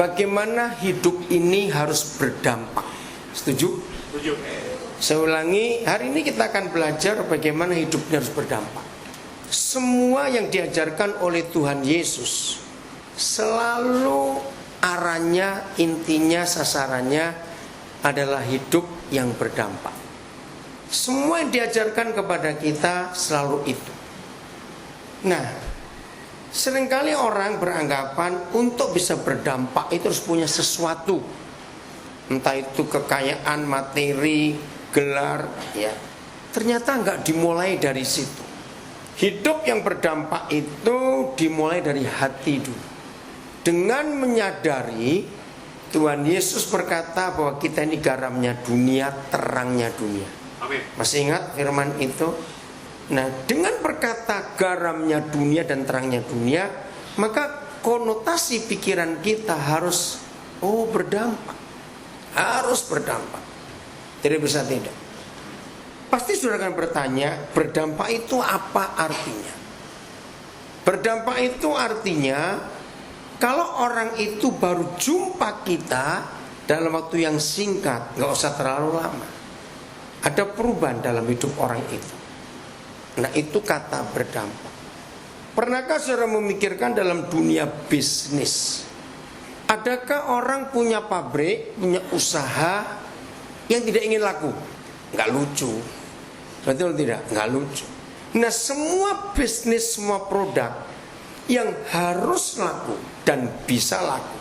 bagaimana hidup ini harus berdampak. Setuju? Setuju. Saya ulangi, hari ini kita akan belajar bagaimana hidupnya harus berdampak. Semua yang diajarkan oleh Tuhan Yesus selalu arahnya, intinya, sasarannya adalah hidup yang berdampak. Semua yang diajarkan kepada kita selalu itu. Nah, seringkali orang beranggapan untuk bisa berdampak itu harus punya sesuatu. Entah itu kekayaan materi, gelar, ya. Ternyata enggak dimulai dari situ. Hidup yang berdampak itu dimulai dari hati dulu. Dengan menyadari Tuhan Yesus berkata bahwa kita ini garamnya dunia, terangnya dunia. Amin. Masih ingat firman itu? Nah, dengan berkata garamnya dunia dan terangnya dunia, maka konotasi pikiran kita harus berdampak. Harus berdampak. Tidak bisa tidak. Pasti saudara akan bertanya, berdampak itu apa artinya? Berdampak itu artinya kalau orang itu baru jumpa kita dalam waktu yang singkat, gak usah terlalu lama, ada perubahan dalam hidup orang itu. Nah, itu kata berdampak. Pernahkah saudara memikirkan dalam dunia bisnis, adakah orang punya pabrik, punya usaha yang tidak ingin laku? Nggak lucu. Betul tidak? Nggak lucu. Nah, semua bisnis, semua produk yang harus laku dan bisa laku,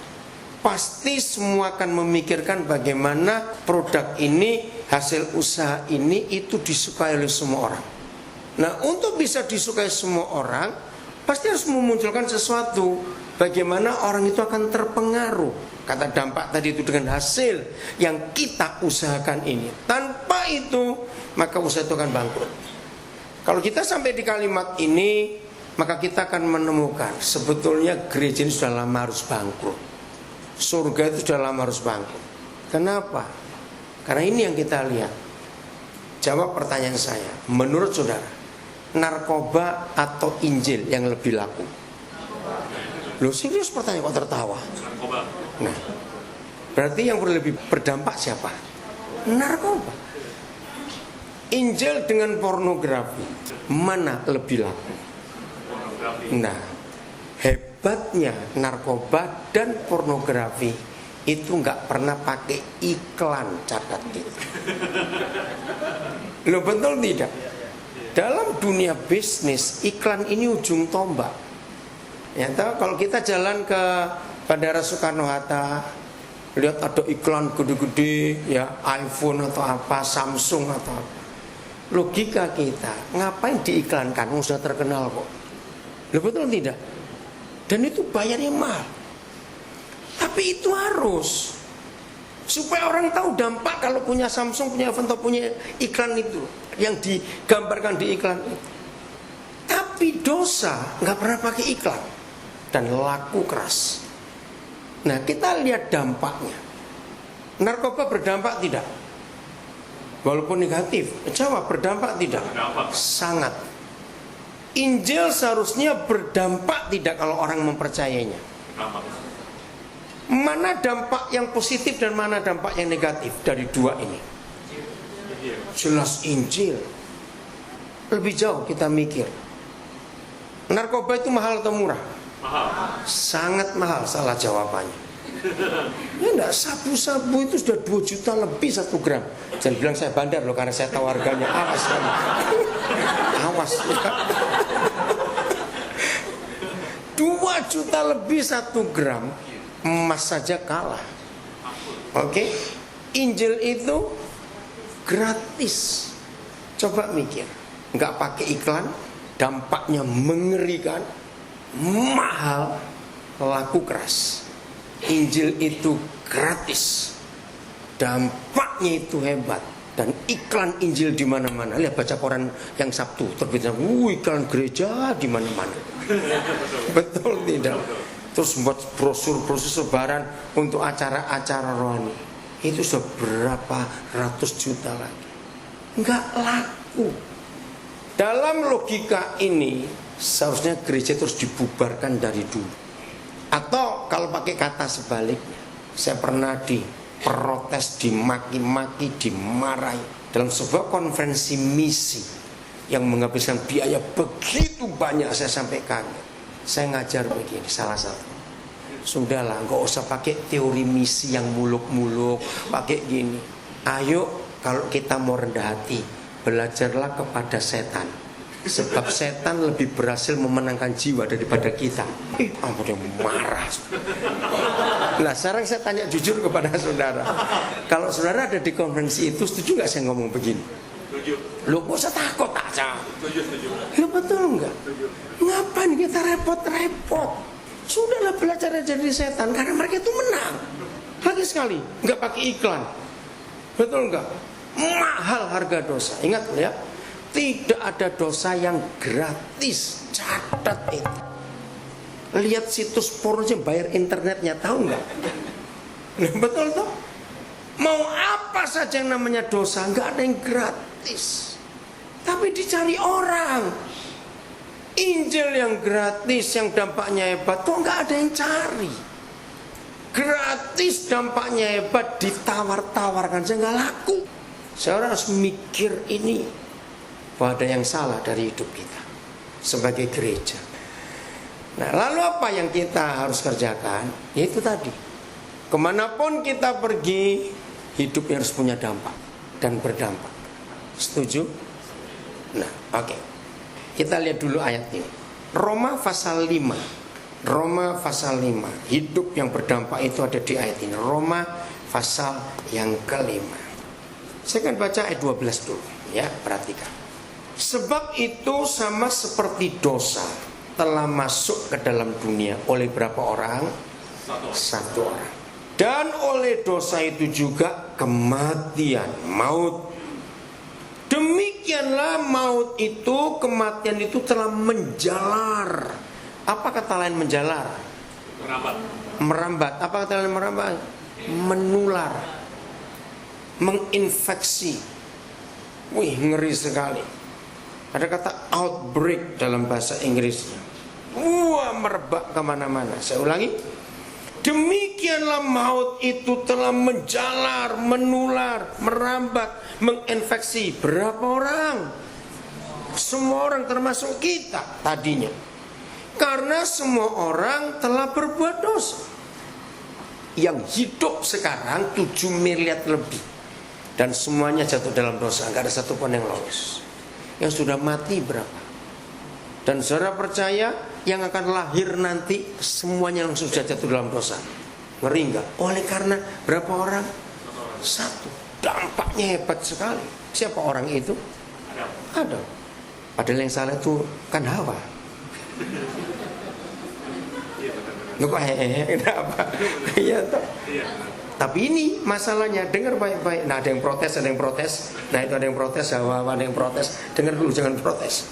pasti semua akan memikirkan bagaimana produk ini, hasil usaha ini itu disukai oleh semua orang. Nah, untuk bisa disukai semua orang, pasti harus memunculkan sesuatu. Bagaimana orang itu akan terpengaruh. Kata dampak tadi itu dengan hasil yang kita usahakan ini. Tanpa itu, maka usaha itu akan bangkrut. Kalau kita sampai di kalimat ini, maka kita akan menemukan sebetulnya gereja ini sudah lama harus bangkrut. Surga itu sudah lama harus bangkrut. Kenapa? Karena ini yang kita lihat. Jawab pertanyaan saya. Menurut saudara, narkoba atau Injil yang lebih laku? Loh, serius pertanyaan kok tertawa? Narkoba. Nah, berarti yang lebih berdampak siapa? Narkoba. Injil dengan pornografi, mana lebih laku? Pornografi. Nah, hebatnya narkoba dan pornografi itu nggak pernah pakai iklan, catat gitu. Loh, betul tidak? Dalam dunia bisnis, iklan ini ujung tombak. Ya, tahu kalau kita jalan ke Bandara Soekarno-Hatta, lihat ada iklan gede-gede, ya iPhone atau apa, Samsung atau apa. Logika kita, ngapain diiklankan? Sudah terkenal kok. Loh, betul tidak? Dan itu bayarnya mahal. Tapi itu harus supaya orang tahu dampak kalau punya Samsung, punya iPhone, atau punya iklan itu yang digambarkan di iklan itu. Tapi dosa nggak pernah pakai iklan dan laku keras. Nah, kita lihat dampaknya. Narkoba berdampak tidak? Walaupun negatif, jawab, berdampak tidak? Berdampak. Sangat. Injil seharusnya berdampak tidak kalau orang mempercayainya? Berdampak. Mana dampak yang positif dan mana dampak yang negatif dari dua ini? Jelas Injil. Lebih jauh kita mikir. Narkoba itu mahal atau murah? Mahal. Sangat mahal, salah jawabannya. Ya enggak, sabu-sabu itu sudah 2 juta lebih 1 gram. Jangan bilang saya bandar loh, karena saya tahu harganya. Awas kamu. Awas. 2 juta lebih 1 gram. Emas saja kalah. Oke? Injil itu gratis. Coba mikir, nggak pakai iklan, dampaknya mengerikan, mahal, laku keras. Injil itu gratis, dampaknya itu hebat, dan iklan Injil di mana-mana. Lihat, baca koran yang Sabtu terbitnya, iklan gereja di mana-mana. Betul tidak? Terus buat brosur-brosur sebaran untuk acara-acara rohani. Itu sudah berapa ratus juta lagi. Nggak laku. Dalam logika ini, seharusnya gereja terus dibubarkan dari dulu. Atau kalau pakai kata sebaliknya, saya pernah diprotes, dimaki-maki, dimarahi dalam sebuah konferensi misi yang menghabiskan biaya begitu banyak. Saya sampaikan, saya ngajar begini, salah satu, sudahlah, nggak usah pakai teori misi yang muluk-muluk, pakai gini. Ayo, kalau kita mau rendah hati, belajarlah kepada setan. Sebab setan lebih berhasil memenangkan jiwa daripada kita. Ampun, yang marah. Nah, sekarang saya tanya jujur kepada saudara, kalau saudara ada di konferensi itu, setuju nggak saya ngomong begini? Setuju. Lu gak usah takut aja. Setuju. Lu betul nggak? Ngapain kita repot-repot? Sudahlah, belajar aja dari setan, karena mereka itu menang. Lagi sekali, nggak pakai iklan. Betul nggak? Mahal harga dosa. Ingat ya, tidak ada dosa yang gratis. Catat itu. Lihat situs porno aja bayar internetnya, tahu nggak? Nah, betul toh? Mau apa saja yang namanya dosa, nggak ada yang gratis. Tapi dicari orang. Injil yang gratis, yang dampaknya hebat, tuh nggak ada yang cari. Gratis dampaknya hebat, ditawar-tawarkan saja nggak laku. Saya harus mikir ini, bahwa ada yang salah dari hidup kita sebagai gereja. Nah, lalu apa yang kita harus kerjakan? Yaitu tadi, kemanapun kita pergi, hidupnya harus punya dampak dan berdampak. Setuju? Nah, oke. Kita lihat dulu ayat ini. Roma pasal 5. Roma pasal 5. Hidup yang berdampak itu ada di ayat ini. Roma pasal yang kelima. Saya akan baca ayat 12 dulu, ya, perhatikan. Sebab itu sama seperti dosa telah masuk ke dalam dunia oleh berapa orang? Satu orang. Dan oleh dosa itu juga kematian, maut. Demikianlah maut itu, kematian itu telah menjalar. Apa kata lain menjalar? Merambat. Merambat. Apa kata lain merambat? Menular. Menginfeksi. Wih, ngeri sekali. Ada kata outbreak dalam bahasa Inggrisnya. Wah, merebak kemana-mana. Saya ulangi. Demikianlah maut itu telah menjalar, menular, merambat, menginfeksi. Berapa orang? Semua orang termasuk kita tadinya. Karena semua orang telah berbuat dosa. Yang hidup sekarang 7 miliar lebih. Dan semuanya jatuh dalam dosa. Gak ada satupun yang lolos. Yang sudah mati berapa? Dan saudara percaya yang akan lahir nanti semuanya langsung sudah jatuh dalam dosa. Ngeri enggak? Oleh karena berapa orang? Satu. Dampaknya hebat sekali. Siapa orang itu? Adam. Padahal yang salah itu kan Hawa. Kok kenapa? Iya toh. Tapi ini masalahnya, dengar baik-baik. Nah, ada yang protes, ada yang protes. Nah, itu ada yang protes, ada yang protes. Dengar dulu, jangan protes.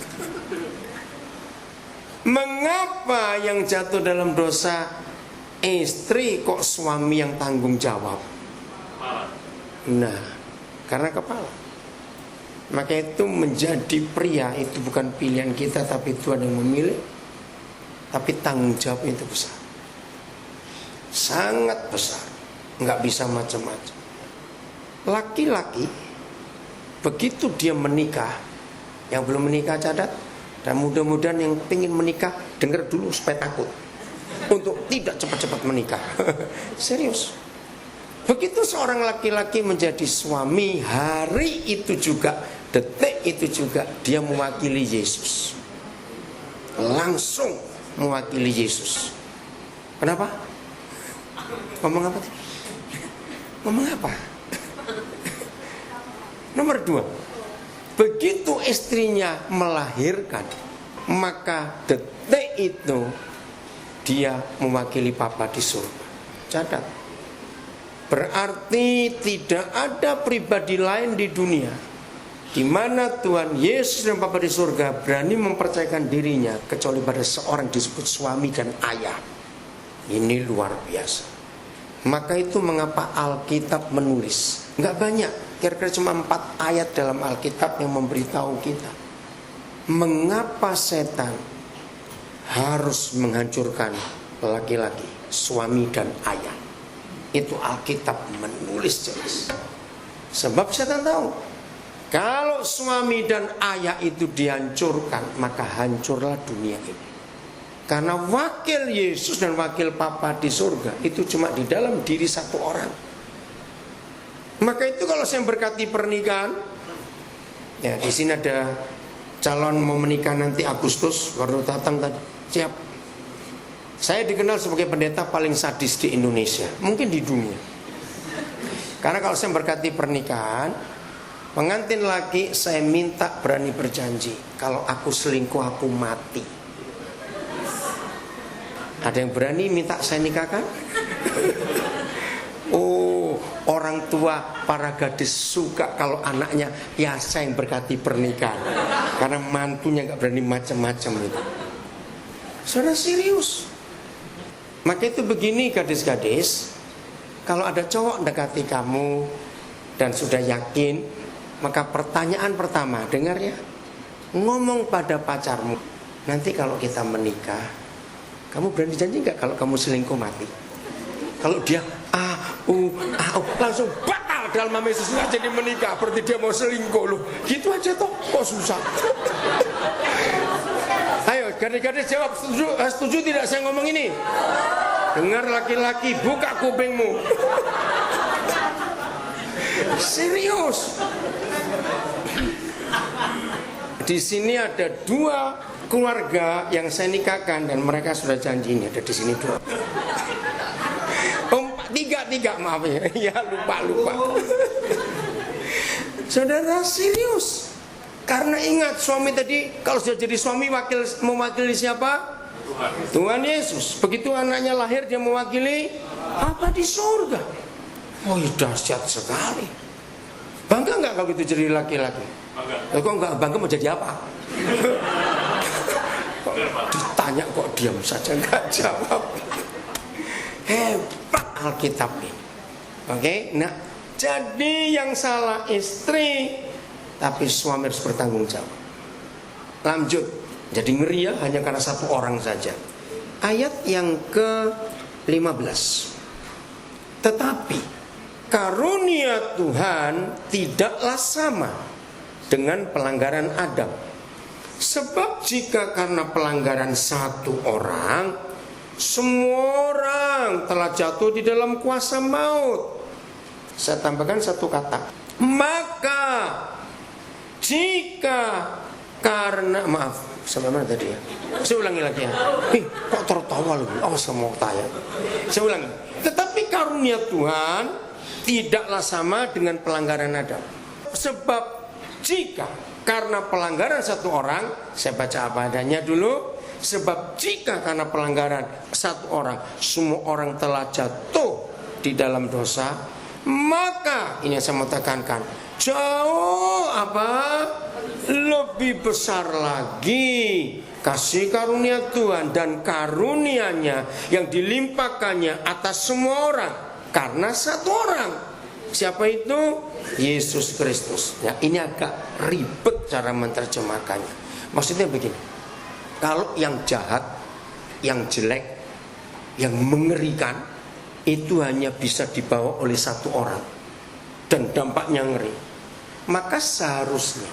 Mengapa yang jatuh dalam dosa istri kok suami yang tanggung jawab? Nah, karena kepala. Maka itu menjadi pria itu bukan pilihan kita, tapi Tuhan yang memilih. Tapi tanggung jawab itu besar. Sangat besar. Nggak bisa macam-macam. Laki-laki begitu dia menikah, yang belum menikah catat, dan mudah-mudahan yang ingin menikah dengar dulu supaya takut untuk tidak cepat-cepat menikah. Serius. Begitu seorang laki-laki menjadi suami, hari itu juga, detik itu juga dia mewakili Yesus. Langsung mewakili Yesus. Kenapa? Ngomong apa tadi? Ngomong apa? Nomor 2, begitu istrinya melahirkan, maka detik itu dia mewakili Bapa di surga. Catat. Berarti tidak ada pribadi lain di dunia di mana Tuhan Yesus dan Bapa di surga berani mempercayakan dirinya kecuali pada seorang disebut suami dan ayah. Ini luar biasa. Maka itu mengapa Alkitab menulis. Enggak banyak, kira-kira cuma 4 ayat dalam Alkitab yang memberitahu kita mengapa setan harus menghancurkan laki-laki, suami dan ayah. Itu Alkitab menulis jelas. Sebab setan tahu, kalau suami dan ayah itu dihancurkan, maka hancurlah dunia ini. Karena wakil Yesus dan wakil Papa di surga itu cuma di dalam diri satu orang. Maka itu kalau saya berkati pernikahan, ya di sini ada calon mau menikah nanti Agustus, baru datang tadi, siap. Saya dikenal sebagai pendeta paling sadis di Indonesia, mungkin di dunia. Karena kalau saya berkati pernikahan, pengantin laki saya minta berani berjanji, kalau aku selingkuh aku mati. Ada yang berani minta saya nikahkan? Oh, orang tua para gadis suka kalau anaknya ya saya yang berkati pernikahan. Karena mantunya gak berani macam-macam itu. Sudah serius. Maka itu begini gadis-gadis, kalau ada cowok dekati kamu dan sudah yakin, maka pertanyaan pertama, dengar ya, ngomong pada pacarmu, nanti kalau kita menikah, kamu berani janji gak kalau kamu selingkuh mati? Kalau dia langsung batal dalam nama Yesus nggak jadi menikah, berarti dia mau selingkuh loh. Gitu aja toh, kok susah? Ayo gadis-gadis jawab, setuju tidak saya ngomong ini? Dengar laki-laki, buka kupingmu. Serius. Di sini ada 2 keluarga yang saya nikahkan dan mereka sudah janji, ini ada di sini 2. Tiga, maaf ya. Ya lupa. Saudara serius. Karena ingat suami tadi, kalau sudah jadi suami mewakili siapa? Tuhan Yesus. Begitu anaknya lahir dia mewakili apa di surga. Oh dahsyat sekali. Bangga nggak kalau itu jadi laki-laki? Bangga. Kok nggak bangga mau jadi apa? Ditanya kok diam saja nggak jawab. Hebat Alkitab ini. Oke, nah jadi yang salah istri, tapi suami harus bertanggung jawab. Lanjut, jadi ngeri ya, hanya karena 1 orang saja. Ayat yang ke-15. Tetapi karunia Tuhan tidaklah sama dengan pelanggaran Adam. Sebab jika karena pelanggaran 1 orang, semua orang telah jatuh di dalam kuasa maut. Saya tambahkan 1 kata. Maka jika karena, maaf, sampai mana tadi ya? Saya ulangi lagi ya. Kok tertawa loh? Oh, saya mau tanya. Saya ulangi. Tetapi karunia Tuhan tidaklah sama dengan pelanggaran Adam. Sebab jika karena pelanggaran 1 orang, saya baca apa adanya dulu. Sebab jika karena pelanggaran 1 orang, semua orang telah jatuh di dalam dosa, maka ini yang saya mau tekankan, jauh lebih besar lagi kasih karunia Tuhan dan karunia-Nya yang dilimpahkannya atas semua orang karena 1 orang. Siapa itu? Yesus Kristus. Ya, ini agak ribet cara menerjemahkannya. Maksudnya begini. Kalau yang jahat, yang jelek, yang mengerikan, itu hanya bisa dibawa oleh 1 orang dan dampaknya ngeri. Maka seharusnya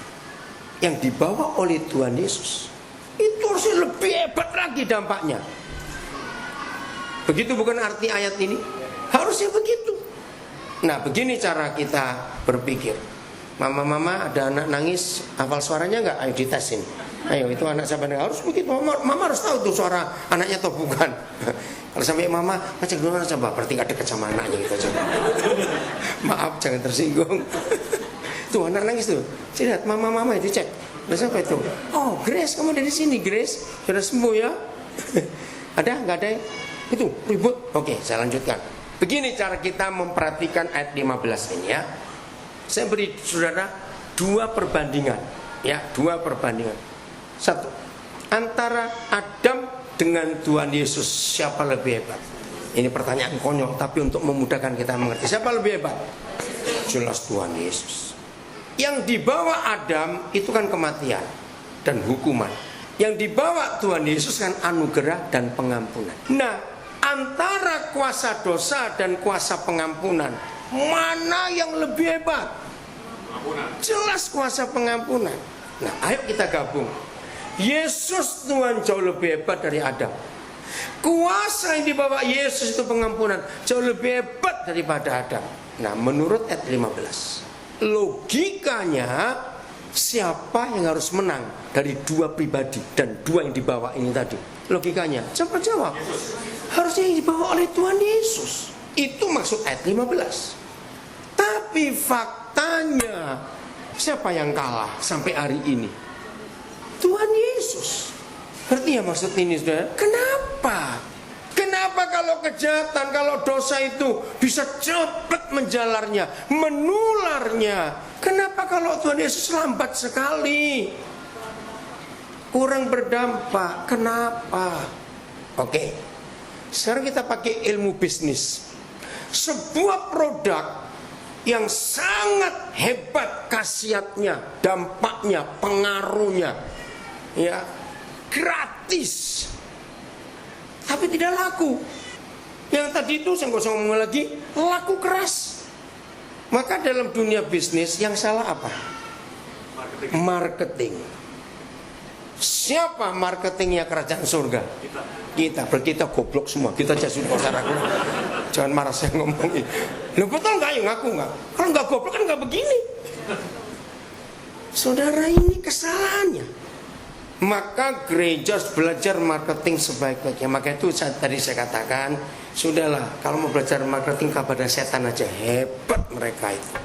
yang dibawa oleh Tuhan Yesus itu harusnya lebih hebat lagi dampaknya. Begitu bukan arti ayat ini? Harusnya begitu. Nah, begini cara kita berpikir. Mama ada anak nangis, hafal suaranya nggak? Ayo ditesin. Ayo, itu anak siapa? Harus begitu. Mama harus tahu tuh suara anaknya atau bukan. Kalau sampai mama ngecek dulu, coba berarti nggak dekat sama anaknya gitu aja. Maaf, jangan tersinggung. Tuh anak nangis tuh. Lihat mama itu cek. Udah sampai tuh. Oh Grace, kamu dari sini Grace. Sudah sembuh ya? Ada? Nggak ada? Itu ribut. Oke, saya lanjutkan. Begini cara kita memperhatikan ayat 15 ini ya. Saya beri saudara 2 perbandingan. Ya, 2 perbandingan. 1. Antara Adam dengan Tuhan Yesus, siapa lebih hebat? Ini pertanyaan konyol, tapi untuk memudahkan kita mengerti. Siapa lebih hebat? Jelas Tuhan Yesus. Yang dibawa Adam itu kan kematian dan hukuman. Yang dibawa Tuhan Yesus kan anugerah dan pengampunan. Nah, antara kuasa dosa dan kuasa pengampunan, mana yang lebih hebat? Pengampunan. Jelas kuasa pengampunan. Nah, ayo kita gabung. Yesus Tuhan jauh lebih hebat dari Adam. Kuasa yang dibawa Yesus itu pengampunan jauh lebih hebat daripada Adam. Nah, menurut ayat 15, logikanya siapa yang harus menang dari dua pribadi dan dua yang dibawa ini tadi? Logikanya, coba jawab. Harusnya yang dibawa oleh Tuhan Yesus. Itu maksud ayat 15. Tapi faktanya, siapa yang kalah sampai hari ini? Tuhan Yesus. Ngerti ya maksud ini, saudara? Kenapa? Kenapa kalau kejahatan, kalau dosa itu bisa cepat menjalarnya, menularnya? Kenapa kalau Tuhan Yesus lambat sekali? Kurang berdampak. Kenapa? Oke. Sekarang kita pakai ilmu bisnis. Sebuah produk yang sangat hebat khasiatnya, dampaknya, pengaruhnya, ya, gratis, tapi tidak laku. Yang tadi itu saya nggak usah ngomong lagi, laku keras. Maka dalam dunia bisnis yang salah apa? Marketing. Siapa marketingnya kerajaan surga? Kita. Berarti kita goblok semua. Kita jasun masyarakat. Jangan marah saya ngomongin. Lu betul nggak? Ya ngaku nggak? Kalau nggak goblok kan nggak begini. Saudara, ini kesalahannya. Maka gereja harus belajar marketing sebaik-baiknya. Maka itu tadi saya katakan, sudahlah, kalau mau belajar marketing kepada setan aja. Hebat mereka itu.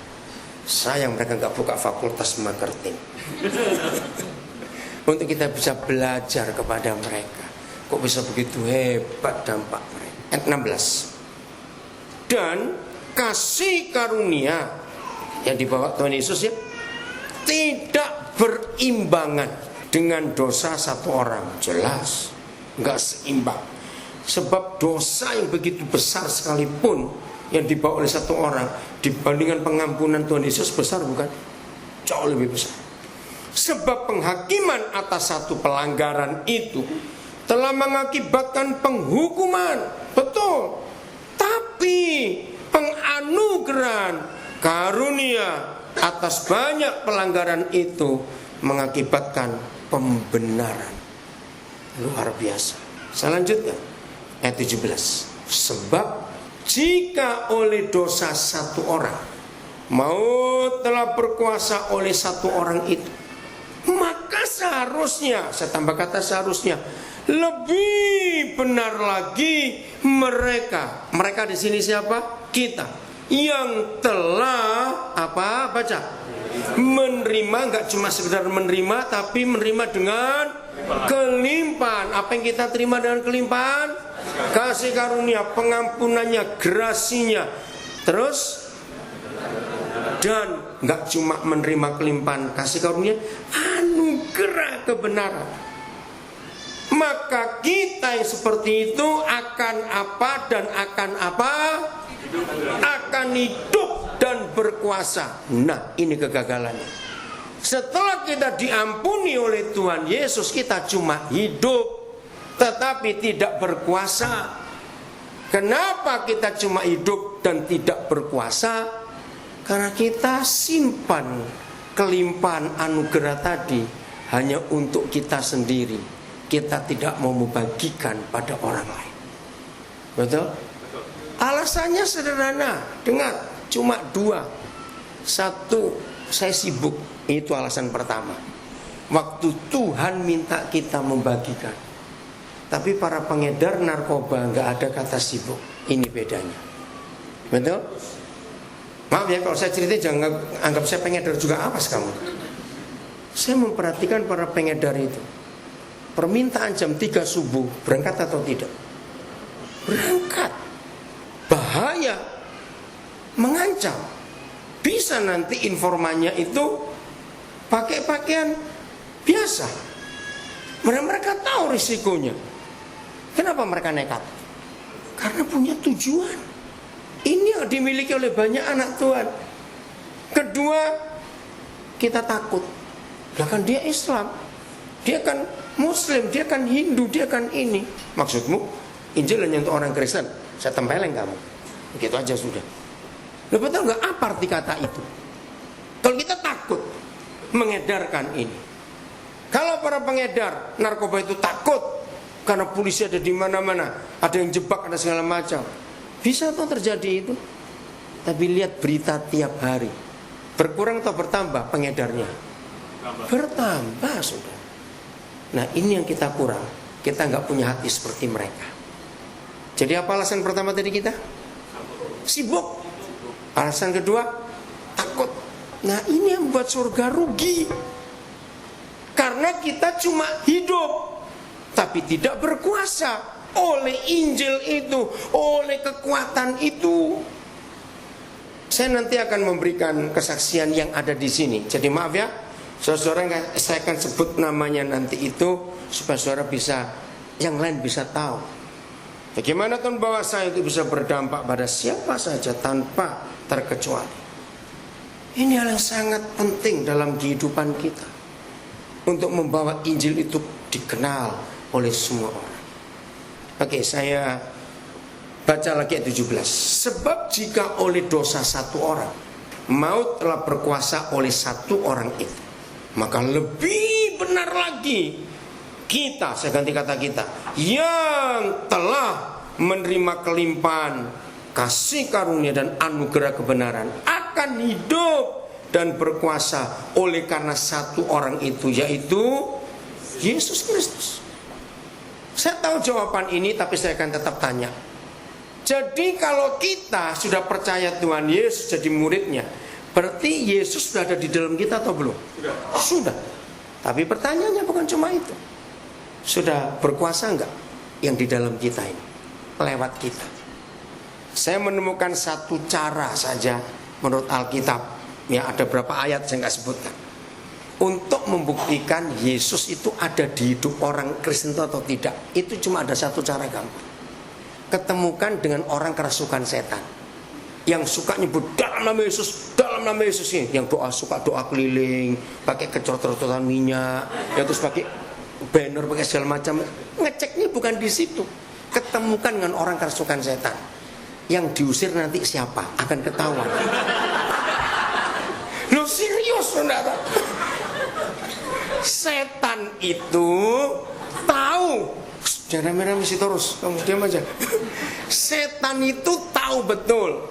Sayang mereka nggak buka fakultas marketing. Untuk kita bisa belajar kepada mereka. Kok bisa begitu hebat dampak mereka. Ayat 16. Dan kasih karunia yang dibawa Tuhan Yesus ya, tidak berimbangan dengan dosa satu orang. Jelas nggak seimbang. Sebab dosa yang begitu besar sekalipun yang dibawa oleh satu orang dibandingkan pengampunan Tuhan Yesus besar bukan? Jauh lebih besar. Sebab penghakiman atas satu pelanggaran itu telah mengakibatkan penghukuman. Betul. Tapi penganugerahan karunia atas banyak pelanggaran itu mengakibatkan pembenaran. Luar biasa. Saya lanjutkan ayat 17. Sebab jika oleh dosa satu orang maut telah berkuasa oleh satu orang itu, maka seharusnya, saya tambah kata seharusnya, lebih benar lagi mereka di sini siapa? Kita yang telah apa? Baca. Menerima, enggak cuma sekedar menerima, tapi menerima dengan kelimpahan. Apa yang kita terima dengan kelimpahan? Kasih karunia, pengampunannya, grasinya. Terus dan enggak cuma menerima kelimpahan kasih karunia, anugerah kebenaran. Maka kita yang seperti itu akan apa dan akan apa? Akan hidup dan berkuasa. Nah, ini kegagalannya. Setelah kita diampuni oleh Tuhan Yesus, kita cuma hidup tetapi tidak berkuasa. Kenapa kita cuma hidup dan tidak berkuasa? Karena kita simpan kelimpahan anugerah tadi hanya untuk kita sendiri. Kita tidak mau membagikan pada orang lain. Betul? Alasannya sederhana. Dengar, cuma dua. Satu, saya sibuk. Itu alasan pertama. Waktu Tuhan minta kita membagikan. Tapi para pengedar narkoba nggak ada kata sibuk. Ini bedanya. Betul? Maaf ya kalau saya cerita jangan anggap saya pengedar juga awas kamu. Saya memperhatikan para pengedar itu. Permintaan jam 3 subuh berangkat atau tidak? Berangkat. Bahaya. Mengancam. Bisa nanti informannya itu pakai pakaian biasa. Mereka tahu risikonya. Kenapa mereka nekat? Karena punya tujuan. Ini yang dimiliki oleh banyak anak Tuhan. Kedua, kita takut. Bahkan dia Islam, dia kan Muslim, dia kan Hindu, dia kan ini. Maksudmu Injil hanya untuk orang Kristen, saya tempeleng kamu. Begitu aja sudah. Lo betul nggak apa arti kata itu? Kalau kita takut mengedarkan ini, kalau para pengedar narkoba itu takut karena polisi ada di mana-mana, ada yang jebak, ada segala macam, bisa tuh terjadi itu. Tapi lihat berita tiap hari, berkurang atau bertambah pengedarnya? Bertambah sudah. Nah ini yang kita kurang. Kita nggak punya hati seperti mereka. Jadi apa alasan pertama tadi kita? Sibuk. Alasan kedua, takut. Nah ini yang membuat surga rugi. Karena kita cuma hidup, tapi tidak berkuasa oleh Injil itu, oleh kekuatan itu. Saya nanti akan memberikan kesaksian yang ada di sini. Jadi maaf ya, saudara, saya akan sebut namanya nanti itu supaya saudara bisa, yang lain bisa tahu bagaimana Tuhan bawa saya itu bisa berdampak pada siapa saja tanpa terkecuali. Ini hal yang sangat penting dalam kehidupan kita, untuk membawa Injil itu dikenal oleh semua orang. Oke, saya baca lagi ayat 17. Sebab jika oleh dosa satu orang maut telah berkuasa oleh satu orang itu, maka lebih benar lagi kita, saya ganti kata kita, yang telah menerima kelimpahan kasih karunia dan anugerah kebenaran akan hidup dan berkuasa oleh karena satu orang itu, yaitu Yesus Kristus. Saya tahu jawaban ini, tapi saya akan tetap tanya. Jadi kalau kita sudah percaya Tuhan Yesus jadi muridnya, berarti Yesus sudah ada di dalam kita atau belum? Sudah. Tapi pertanyaannya bukan cuma itu. Sudah berkuasa enggak yang di dalam kita ini lewat kita? Saya menemukan satu cara saja menurut Alkitab, ya ada berapa ayat saya nggak sebutkan, untuk membuktikan Yesus itu ada di hidup orang Kristen atau tidak. Itu cuma ada satu cara gampang. Ketemukan dengan orang kerasukan setan yang suka nyebut dalam nama Yesus, dalam nama Yesus ini, yang suka doa keliling, pakai kecor-coran minyak, ya terus pakai banner, pakai segala macam. Ngeceknya bukan di situ. Ketemukan dengan orang kerasukan setan. Yang diusir nanti siapa? Akan ketahuan. Loh serius saudara? Setan itu tahu. Jangan merah misi terus, kamu diam aja. Setan itu tahu betul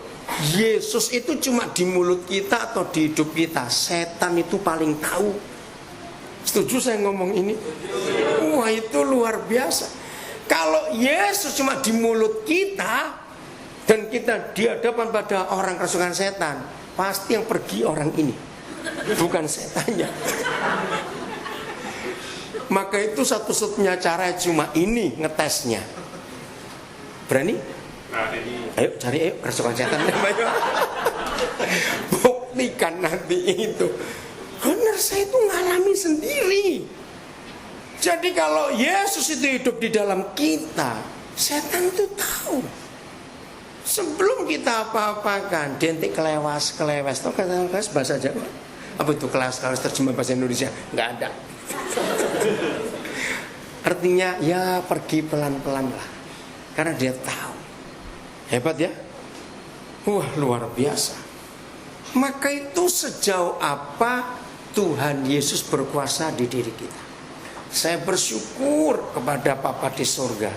Yesus itu cuma di mulut kita atau di hidup kita. Setan itu paling tahu. Setuju saya ngomong ini? Wah itu luar biasa. Kalau Yesus cuma di mulut kita dan kita di hadapan pada orang kerasukan setan, pasti yang pergi orang ini, bukan setannya. Maka itu satu-satunya cara cuma ini ngetesnya. Berani? Ayo cari, ayo kerasukan setan. Buktikan nanti itu. Benar, saya itu ngalami sendiri. Jadi kalau Yesus itu hidup di dalam kita, setan itu tahu. Sebelum kita apa-apakan, dentik kelewes. Tahu kata kelewes bahasa Jawa? Apa itu kelewes terjemah bahasa Indonesia? Nggak ada. Artinya ya pergi pelan-pelan lah. Karena dia tahu. Hebat ya? Wah luar biasa. Maka itu sejauh apa Tuhan Yesus berkuasa di diri kita. Saya bersyukur kepada Bapa di surga.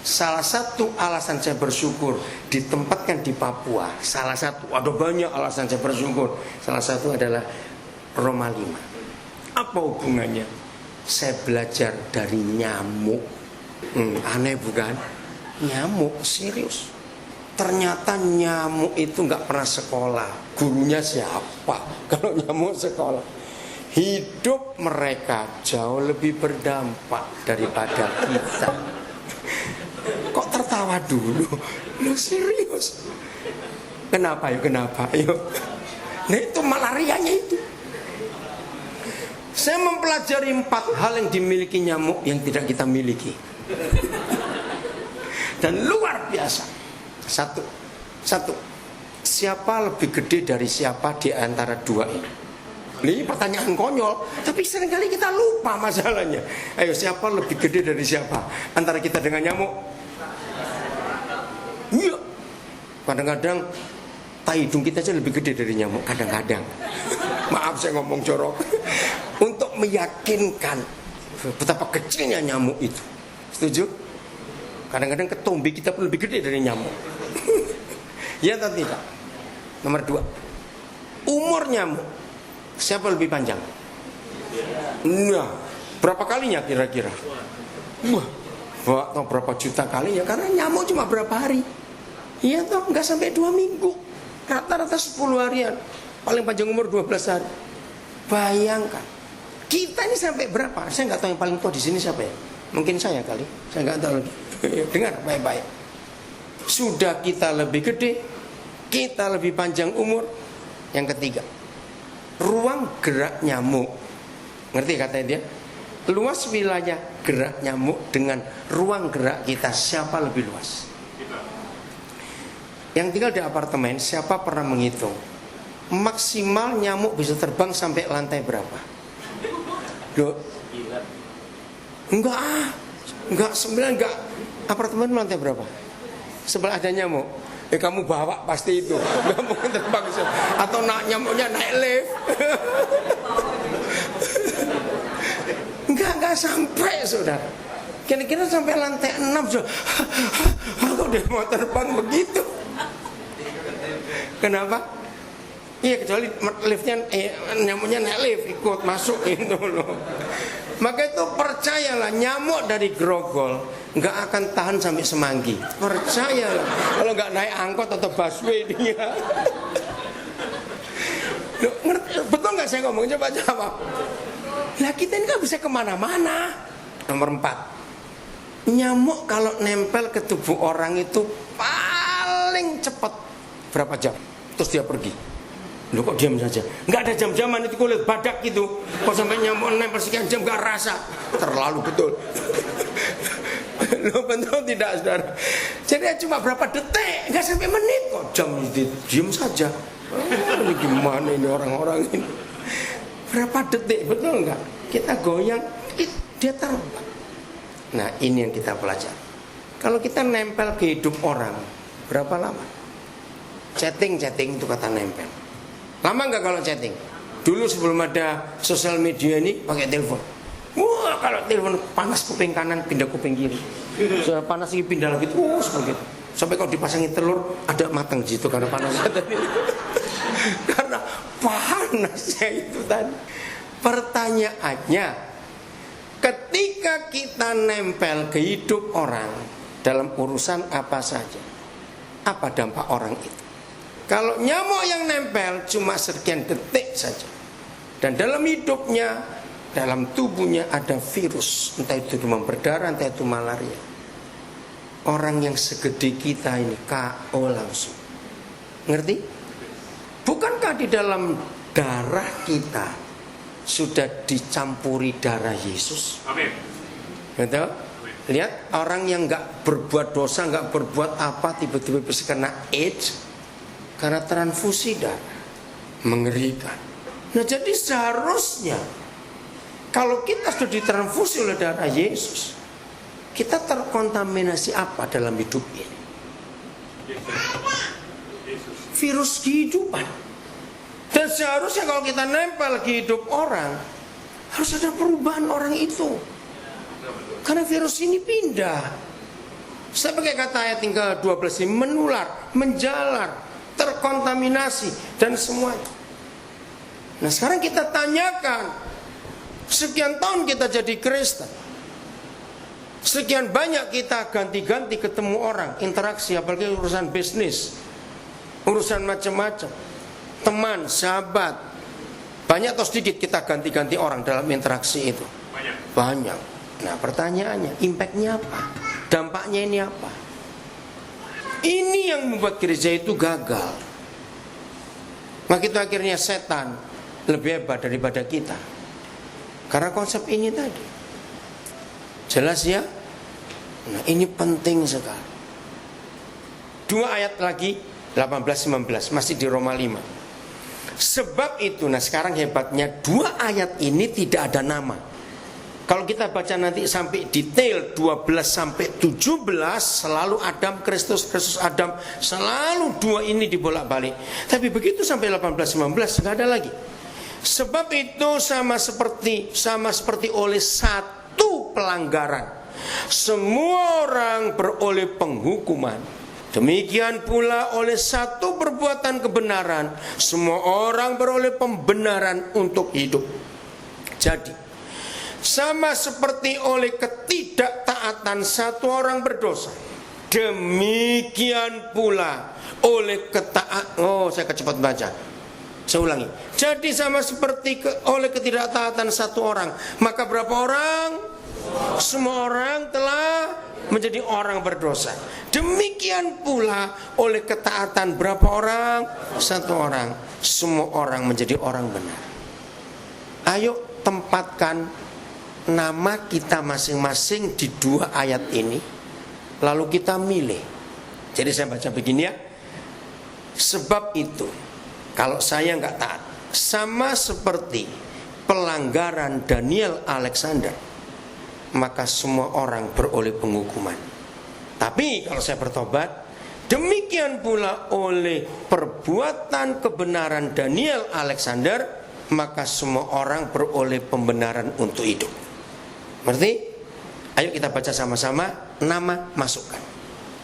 Salah satu alasan saya bersyukur ditempatkan di Papua. Salah satu, ada banyak alasan saya bersyukur. Salah satu adalah Roma 5. Apa hubungannya? Saya belajar dari nyamuk. Aneh bukan? Nyamuk, serius. Ternyata nyamuk itu gak pernah sekolah. Gurunya siapa? Kalau nyamuk sekolah. Hidup mereka jauh lebih berdampak daripada kita. Kok tertawa dulu? Lu serius? Kenapa yuk? Kenapa yuk? Nah itu malarianya itu. Saya mempelajari 4 hal yang dimiliki nyamuk yang tidak kita miliki. Dan luar biasa. Satu. Siapa lebih gede dari siapa di antara dua ini? Ini pertanyaan konyol, tapi seringkali kita lupa masalahnya. Ayo siapa lebih gede dari siapa antara kita dengan nyamuk? Kadang-kadang tai hidung kita aja lebih gede dari nyamuk. Kadang-kadang. Maaf saya ngomong jorok. Untuk meyakinkan betapa kecilnya nyamuk itu. Setuju? Kadang-kadang ketombe kita pun lebih gede dari nyamuk. Ya atau tidak? Nomor 2, umur nyamuk siapa lebih panjang? Nah, berapa kalinya kira-kira? Wah, atau berapa juta kali ya? Karena nyamuk cuma berapa hari? Iya toh, nggak sampai 2 minggu. Rata-rata 10 harian. Paling panjang umur 12 hari. Bayangkan, kita ini sampai berapa? Saya nggak tahu yang paling tua di sini siapa ya? Mungkin saya kali. Saya nggak tahu. Dengar baik-baik. Sudah kita lebih gede, kita lebih panjang umur. Yang ketiga, ruang gerak nyamuk. Ngerti katanya dia? Luas wilayah gerak nyamuk dengan ruang gerak kita, siapa lebih luas? Yang tinggal di apartemen, siapa pernah menghitung maksimal nyamuk bisa terbang sampai lantai berapa? Enggak 9, enggak. Apartemen lantai berapa? Sebelah ada nyamuk. Kamu bawa pasti itu. Enggak mungkin terbang. Atau nyamuknya naik lift. Enggak sampai, saudara. Kira-kira sampai lantai 6 sudah. Kok dia mau terbang begitu? Kenapa? Iya, kecuali liftnya nyamuknya naik lift, ikut masuk itu loh. Maka itu percayalah, nyamuk dari Grogol nggak akan tahan sampai Semanggi. Percayalah, kalau nggak naik angkot atau busway dia. Loh, betul nggak saya ngomong? Coba jawab. Lah kita ini nggak bisa kemana-mana. Nomor 4, nyamuk kalau nempel ke tubuh orang itu paling cepat berapa jam? Terus dia pergi. Loh kok diam saja? Nggak ada jam-jaman itu, kulit badak gitu. Kok sampai nyamuk nempel sekian jam nggak rasa? Terlalu betul. Loh betul tidak, saudara? Jadi cuma berapa detik, nggak sampai menit kok jam itu diam saja. Ini gimana ini orang-orang ini? Berapa detik, betul nggak? Kita goyang, dia terbang. Nah ini yang kita pelajari. Kalau kita nempel ke hidup orang, berapa lama? Chatting itu kata nempel. Lama nggak kalau chatting? Dulu sebelum ada sosial media ini pakai telepon. Wah kalau telepon panas kuping kanan pindah kuping kiri. Panas lagi pindah lagi terus begitu. Sampai kalau dipasangin telur ada matang di situ karena panasnya tadi. Karena panasnya itu tadi. Pertanyaannya, ketika kita nempel ke hidup orang dalam urusan apa saja, apa dampak orang itu? Kalau nyamuk yang nempel cuma sekian detik saja, dan dalam hidupnya, dalam tubuhnya ada virus, entah itu demam berdarah, entah itu malaria. Orang yang segede kita ini KO langsung. Ngerti? Bukankah di dalam darah kita sudah dicampuri darah Yesus? Amin. Betul? Lihat orang yang nggak berbuat dosa, nggak berbuat apa, tiba-tiba bisa kena AIDS karena transfusi darah. Mengerikan. Nah jadi seharusnya kalau kita sudah ditransfusi oleh darah Yesus, kita terkontaminasi apa dalam hidup ini? Virus kehidupan. Dan seharusnya kalau kita nempel ke hidup orang, harus ada perubahan orang itu. Karena virus ini pindah. Saya pakai kata ayat tinggal 12 ini, menular, menjalar, terkontaminasi dan semuanya. Nah sekarang kita tanyakan, sekian tahun kita jadi Kristen, sekian banyak kita ganti-ganti ketemu orang, interaksi, apalagi urusan bisnis, urusan macam-macam, teman, sahabat, banyak atau sedikit kita ganti-ganti orang dalam interaksi itu? Banyak. Nah pertanyaannya, impactnya apa? Dampaknya ini apa? Ini yang membuat gereja itu gagal. Maka itu akhirnya setan lebih hebat daripada kita, karena konsep ini tadi. Jelas ya? Nah ini penting sekali. 2 ayat lagi, 18-19, masih di Roma 5. Sebab itu, nah sekarang hebatnya 2 ayat ini tidak ada nama. Kalau kita baca nanti sampai detail 12 sampai 17, selalu Adam, Kristus, Kristus, Adam, selalu dua ini dibolak-balik. Tapi begitu sampai 18-19 nggak ada lagi. Sebab itu sama seperti oleh satu pelanggaran semua orang beroleh penghukuman, demikian pula oleh satu perbuatan kebenaran semua orang beroleh pembenaran untuk hidup. Jadi sama seperti oleh ketidaktaatan satu orang berdosa, demikian pula oleh saya cepat baca. Saya ulangi. Jadi sama seperti oleh ketidaktaatan satu orang, maka berapa orang? Semua orang telah menjadi orang berdosa. Demikian pula oleh ketaatan berapa orang? Satu orang. Semua orang menjadi orang benar. Ayo tempatkan nama kita masing-masing di dua ayat ini, lalu kita milih. Jadi saya baca begini ya. Sebab itu kalau saya nggak taat, sama seperti pelanggaran Daniel Alexander, maka semua orang beroleh penghukuman. Tapi kalau saya bertobat, demikian pula oleh perbuatan kebenaran Daniel Alexander, maka semua orang beroleh pembenaran untuk hidup. Berarti ayo kita baca sama-sama, nama masukkan.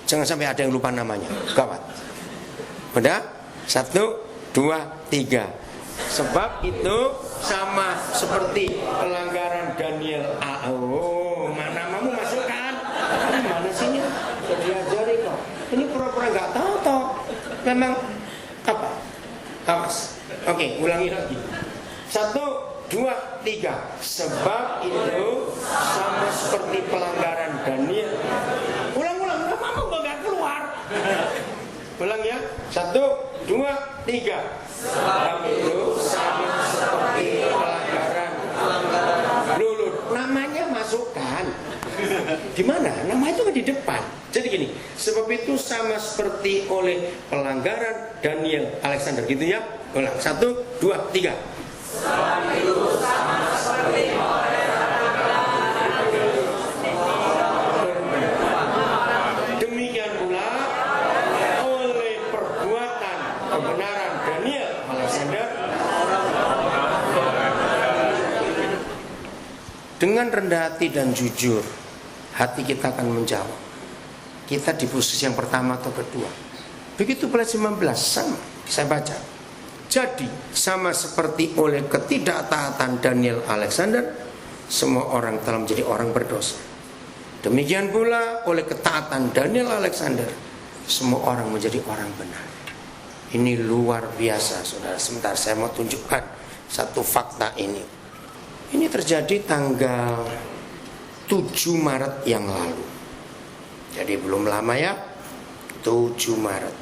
Jangan sampai ada yang lupa namanya, gawat. Udah? 1, 2, 3. Sebab itu sama seperti pelanggaran Daniel. Namamu masukkan. Mana sihnya? Sudah diajari kok. Ini pura-pura nggak tahu toh. Memang apa? Awas. Oke, ulangi lagi. 1, 2, 3. Sebab itu sama seperti pelanggaran Daniel. Ulang-ulang, namamu nggak keluar. Ulang ya. 1, 2, 3. Sebab itu sama seperti pelanggaran. Lulu, namanya masukkan. Di mana? Nama itu kan di depan. Jadi gini, sebab itu sama seperti oleh pelanggaran Daniel Alexander, gitu ya. Ulang. 1, 2, 3. Sebab itu sama seperti demikian pula oleh perbuatan kebenaran Daniel Alexander. Dengan rendah hati dan jujur, hati kita akan menjawab. Kita di posisi yang pertama atau kedua. Begitu pula 19, sama. Saya baca. Jadi sama seperti oleh ketidaktaatan Daniel Alexander, semua orang telah menjadi orang berdosa. Demikian pula oleh ketaatan Daniel Alexander, semua orang menjadi orang benar. Ini luar biasa, saudara. Sebentar, saya mau tunjukkan satu fakta ini. Ini terjadi tanggal 7 Maret yang lalu. Jadi belum lama ya, 7 Maret.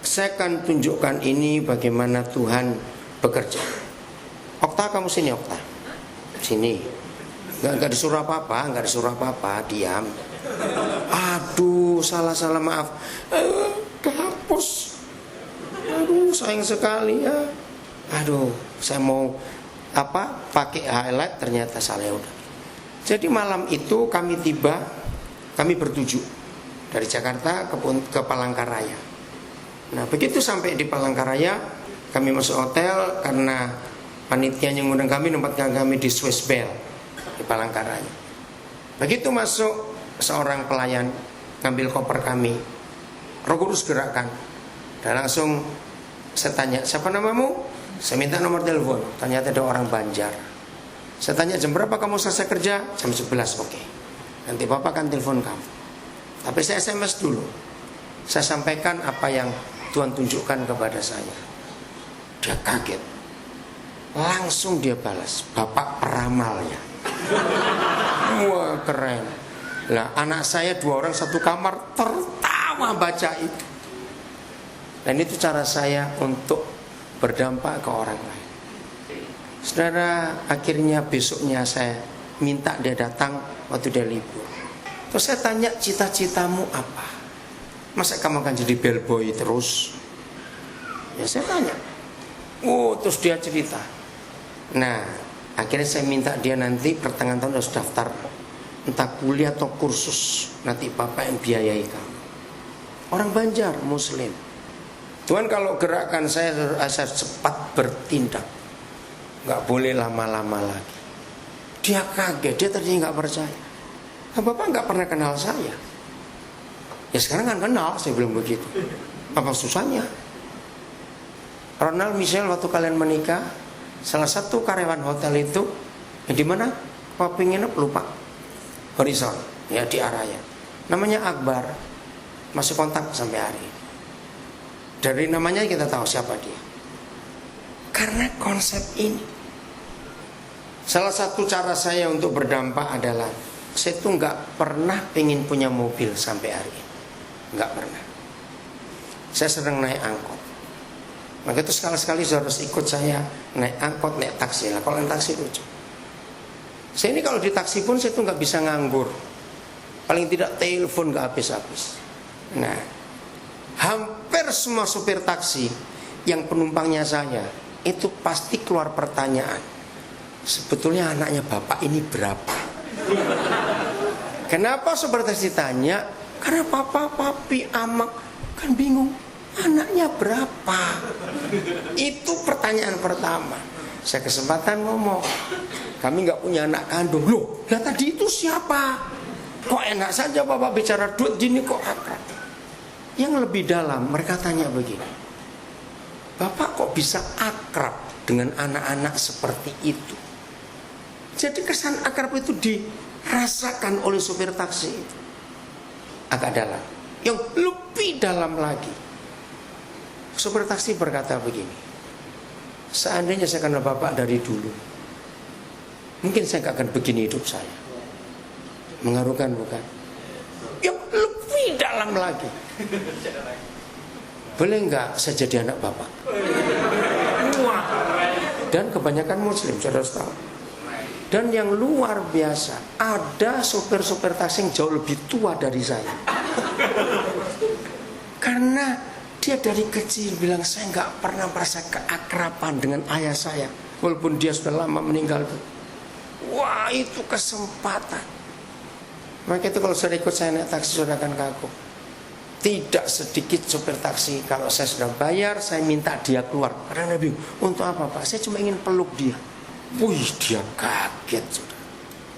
Saya akan tunjukkan ini bagaimana Tuhan bekerja. Okta, kamu sini Okta. Sini. Gak disuruh apa-apa, diam. Aduh, salah maaf. Kehapus. Aduh, sayang sekali ya. Aduh, saya mau pakai highlight, ternyata salah udah. Jadi malam itu kami bertujuh dari Jakarta ke Palangkaraya. Nah, begitu sampai di Palangkaraya, kami masuk hotel karena panitia yang ngundang kami nempatkan kami di Swiss Bell di Palangkaraya. Begitu masuk, seorang pelayan ngambil koper kami, Roh Kudus gerakkan, dan langsung saya tanya, siapa namamu? Saya minta nomor telepon, ternyata ada orang Banjar. Saya tanya, jam berapa kamu selesai kerja? Jam 11, oke. Nanti Bapak akan telepon kamu. Tapi saya SMS dulu. Saya sampaikan apa yang Tuhan tunjukkan kepada saya. Dia kaget. Langsung dia balas, Bapak peramalnya. Wah, keren. Lah, anak saya 2 orang satu kamar tertawa baca itu. Dan itu cara saya untuk berdampak ke orang lain. Saudara, akhirnya besoknya saya minta dia datang waktu dia libur. Terus saya tanya, cita-citamu apa? Masa kamu akan jadi bellboy terus? Ya saya tanya. Terus dia cerita. Nah, Akhirnya saya minta dia nanti pertengahan tahun harus daftar entah kuliah atau kursus, nanti bapak yang biayai kamu. Orang Banjar Muslim. Tuhan, kalau gerakan saya cepat bertindak, nggak boleh lama-lama lagi. Dia kaget, dia tadinya nggak percaya. Nah, bapak nggak pernah kenal saya. Ya sekarang kan kenal, saya bilang begitu. Apa susahnya? Ronald Michel waktu kalian menikah, salah satu karyawan hotel itu yang di mana Papi nginep lupa, Horizon ya di Araya, namanya Akbar, masih kontak sampai hari ini. Dari namanya kita tahu siapa dia. Karena konsep ini, salah satu cara saya untuk berdampak adalah saya tuh nggak pernah pengen punya mobil sampai hari ini, nggak pernah. Saya sering naik angkot. Maka itu sekali-sekali harus ikut saya naik angkot, naik taksi. Nah, kalau naik taksi lucu. Saya ini kalau di taksi pun saya tuh nggak bisa nganggur. Paling tidak telepon nggak habis-habis. Nah, hampir semua supir taksi yang penumpangnya saya itu pasti keluar pertanyaan. Sebetulnya anaknya bapak ini berapa? Kenapa supir taksi tanya? Karena papa, papi, amak kan bingung. Anaknya berapa? Itu pertanyaan pertama. Saya kesempatan ngomong, kami nggak punya anak kandung. Loh, ya tadi itu siapa? Kok enak saja bapak bicara duit gini kok akrab. Yang lebih dalam mereka tanya begini, bapak kok bisa akrab dengan anak-anak seperti itu? Jadi kesan akrab itu dirasakan oleh supir taksi itu. Agak dalam. Yang lebih dalam lagi, supir taksi berkata begini, seandainya saya kenal bapak dari dulu, mungkin saya gak akan begini hidup saya. Mengharukan bukan? Yang lebih dalam lagi, boleh gak saya jadi anak bapak? Dan kebanyakan muslim, saudara tahu. Dan yang luar biasa, ada supir-supir taksi yang jauh lebih tua dari saya. Karena dia dari kecil bilang, saya nggak pernah merasa keakraban dengan ayah saya, walaupun dia sudah lama meninggal. Wah, itu kesempatan. Maka itu kalau sudah ikut saya naik taksi, sudah akan kagum. Tidak sedikit supir taksi, kalau saya sudah bayar, saya minta dia keluar. Karena dia bingung, untuk apa Pak? Saya cuma ingin peluk dia. Wih, dia kaget sudah.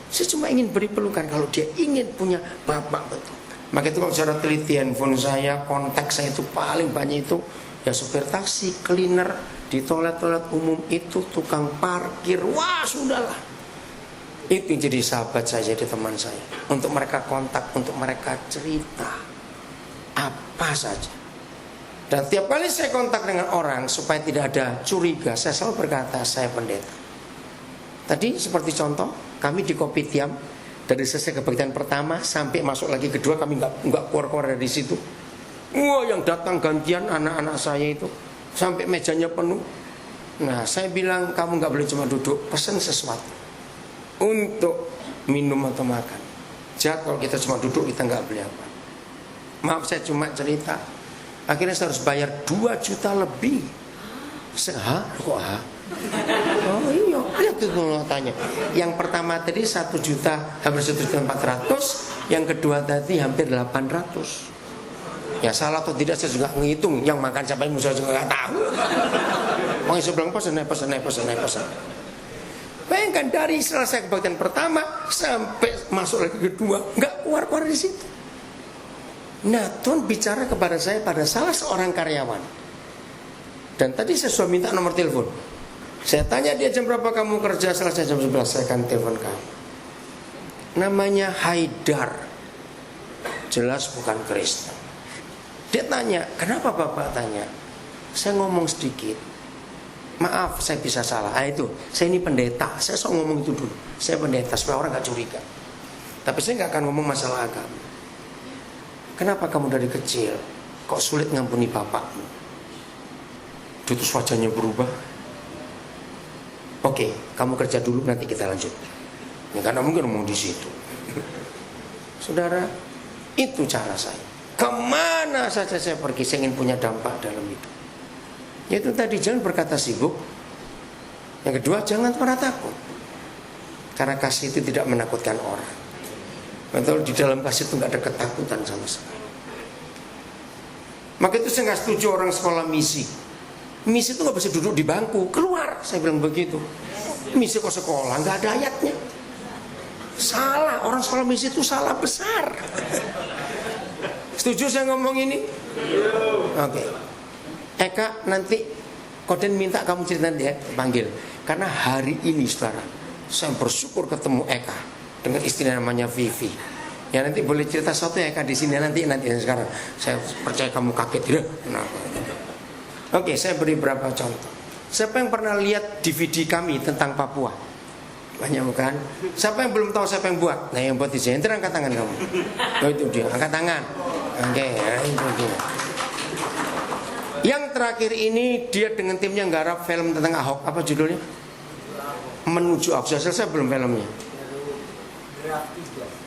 Saya cuma ingin beri pelukan kalau dia ingin punya bapak betul. Maka itu kalau secara teliti handphone saya, kontak saya itu paling banyak itu ya supir taksi, cleaner di toilet-toilet umum itu, tukang parkir. Wah, sudahlah. Itu jadi sahabat saya, jadi teman saya. Untuk mereka kontak, untuk mereka cerita apa saja. Dan tiap kali saya kontak dengan orang supaya tidak ada curiga, saya selalu berkata saya pendeta. Tadi seperti contoh, kami di Kopitiam, dari selesai kebaktian pertama sampai masuk lagi kedua, kami nggak keluar dari situ. Wah, yang datang gantian anak-anak saya itu sampai mejanya penuh. Nah, saya bilang kamu nggak boleh cuma duduk, pesan sesuatu untuk minum atau makan. Jahat kalau kita cuma duduk, kita nggak beli apa. Maaf, saya cuma cerita. Akhirnya saya harus bayar 2 juta lebih. Hah? Kok hah? Oh iya, lihat tuh tanya. Yang pertama tadi 1 juta, hampir 1.400.000. Yang kedua tadi hampir 800. Ya salah atau tidak saya juga ngitung. Yang makan siapa yang saya juga nggak tahu. Mau saya bilang pesan. Bayangkan dari selesai kebaktian pertama sampai masuk lagi kedua, nggak keluar di situ. Nah, Tuhan bicara kepada saya pada salah seorang karyawan. Dan tadi saya sudah minta nomor telepon. Saya tanya dia jam berapa kamu kerja, selesai jam 11 saya akan telepon kamu. Namanya Haidar. Jelas bukan Kristen. Dia tanya, kenapa bapak tanya? Saya ngomong sedikit. Maaf, saya bisa salah. Itu, saya ini pendeta. Saya sok ngomong itu dulu. Saya pendeta supaya orang gak curiga. Tapi saya gak akan ngomong masalah agama. Kenapa kamu dari kecil kok sulit ngampuni bapakmu? Terus wajahnya berubah. Oke, kamu kerja dulu, nanti kita lanjut. Ya, karena mungkin ngomong di situ. Saudara, itu cara saya. Kemana saja saya pergi, saya ingin punya dampak dalam hidup. Yaitu tadi, jangan berkata sibuk. Yang kedua, jangan pernah takut. Karena kasih itu tidak menakutkan orang. Betul, di dalam kasih itu nggak ada ketakutan sama sekali. Maka itu saya nggak setuju orang sekolah misi. Misi itu nggak bisa duduk di bangku, keluar. Saya bilang begitu. Misi kok sekolah, nggak ada ayatnya. Salah, orang sekolah misi itu salah besar. Setuju saya ngomong ini? Oke. Eka, nanti Koden minta kamu cerita nanti ya, panggil. Karena hari ini saudara, saya bersyukur ketemu Eka dengan istri namanya Vivi. Ya nanti boleh cerita sesuatu ya Eka di sini nanti sekarang. Saya percaya kamu kaget ya. Kenapa? Oke, saya beri beberapa contoh. Siapa yang pernah lihat DVD kami tentang Papua? Banyak bukan? Siapa yang belum tahu siapa yang buat? Nah yang buat di sini, angkat tangan kamu. Oh itu dia, angkat tangan. Oke, ya, itu dia. Yang terakhir ini dia dengan timnya nggarap film tentang Ahok. Apa judulnya? Menuju Ahok. Sudah selesai belum filmnya?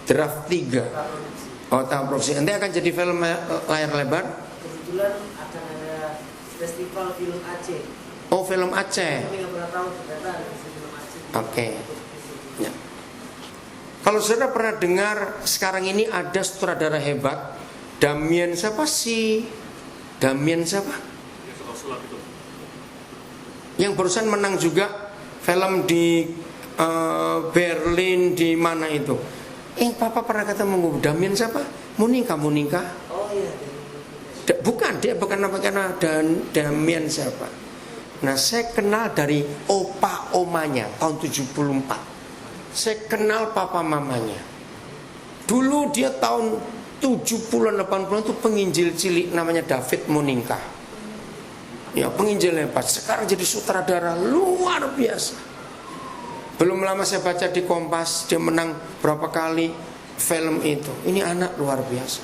Draft 3. Oh tahun produksi. Nanti akan jadi film layar lebar? Kebetulan akan ada festival film Aceh. Oh film Aceh. Kami nggak pernah tahu ternyata ada film Aceh. Oke. Ya. Kalau saudara pernah dengar sekarang ini ada sutradara hebat, Damien siapa sih? Damien siapa? Yang barusan menang juga film di Berlin di mana itu? Papa pernah ketemu Damien siapa? Munika. Oh iya. Bukan, dia bukan nama Damien siapa? Nah saya kenal dari opa omanya tahun 74. Saya kenal papa mamanya. Dulu dia tahun 70-an 80-an itu penginjil cilik namanya David Moninga. Ya penginjil hebat. Sekarang jadi sutradara luar biasa. Belum lama saya baca di Kompas, dia menang berapa kali film itu. Ini anak luar biasa.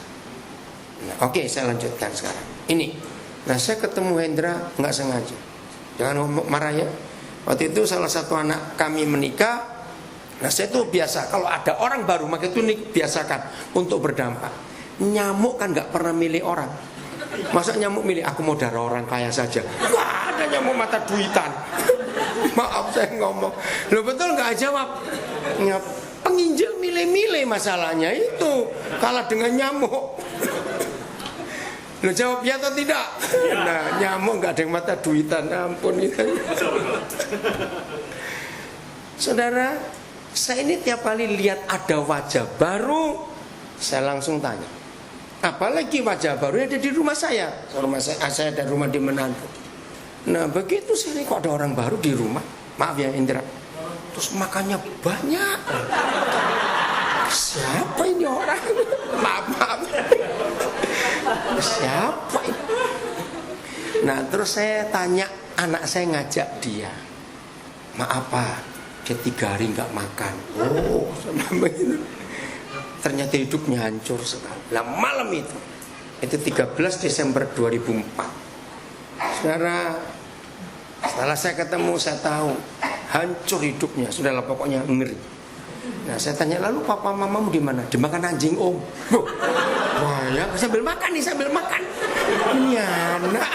Nah, oke, saya lanjutkan sekarang. Ini. Nah saya ketemu Hendra nggak sengaja. Jangan marah ya. Waktu itu salah satu anak kami menikah. Nah saya itu biasa, kalau ada orang baru maka itu biasakan untuk berdampak. Nyamuk kan nggak pernah milih orang. Masa nyamuk milih aku mau darah orang kaya saja? Nggak ada nyamuk mata duitan. Maaf saya ngomong. Lo betul nggak jawab? Penginjil milih-milih masalahnya itu kalah dengan nyamuk. Lo jawab ya atau tidak? Nah nyamuk nggak ada yang mata duitan. Ampun itu. Saudara, saya ini tiap kali lihat ada wajah baru, saya langsung tanya. Apalagi wajah baru ada di rumah saya. Saya ada rumah di Menantu. Nah begitu sih kok ada orang baru di rumah. Maaf ya Indra. Terus makannya banyak. Siapa ini orang? Maaf. Siapa ini? Nah terus saya tanya, anak saya ngajak dia. Maaf Pak, dia 3 hari nggak makan. Oh sama begitu. Ternyata hidupnya hancur sekali. Nah malam itu 13 Desember 2004. Saudara, setelah saya ketemu saya tahu hancur hidupnya. Sudahlah pokoknya ngeri. Nah saya tanya, lalu papa mamamu di mana? Dimakan anjing om. Wah ya sambil makan nih, sambil makan. Ini anak.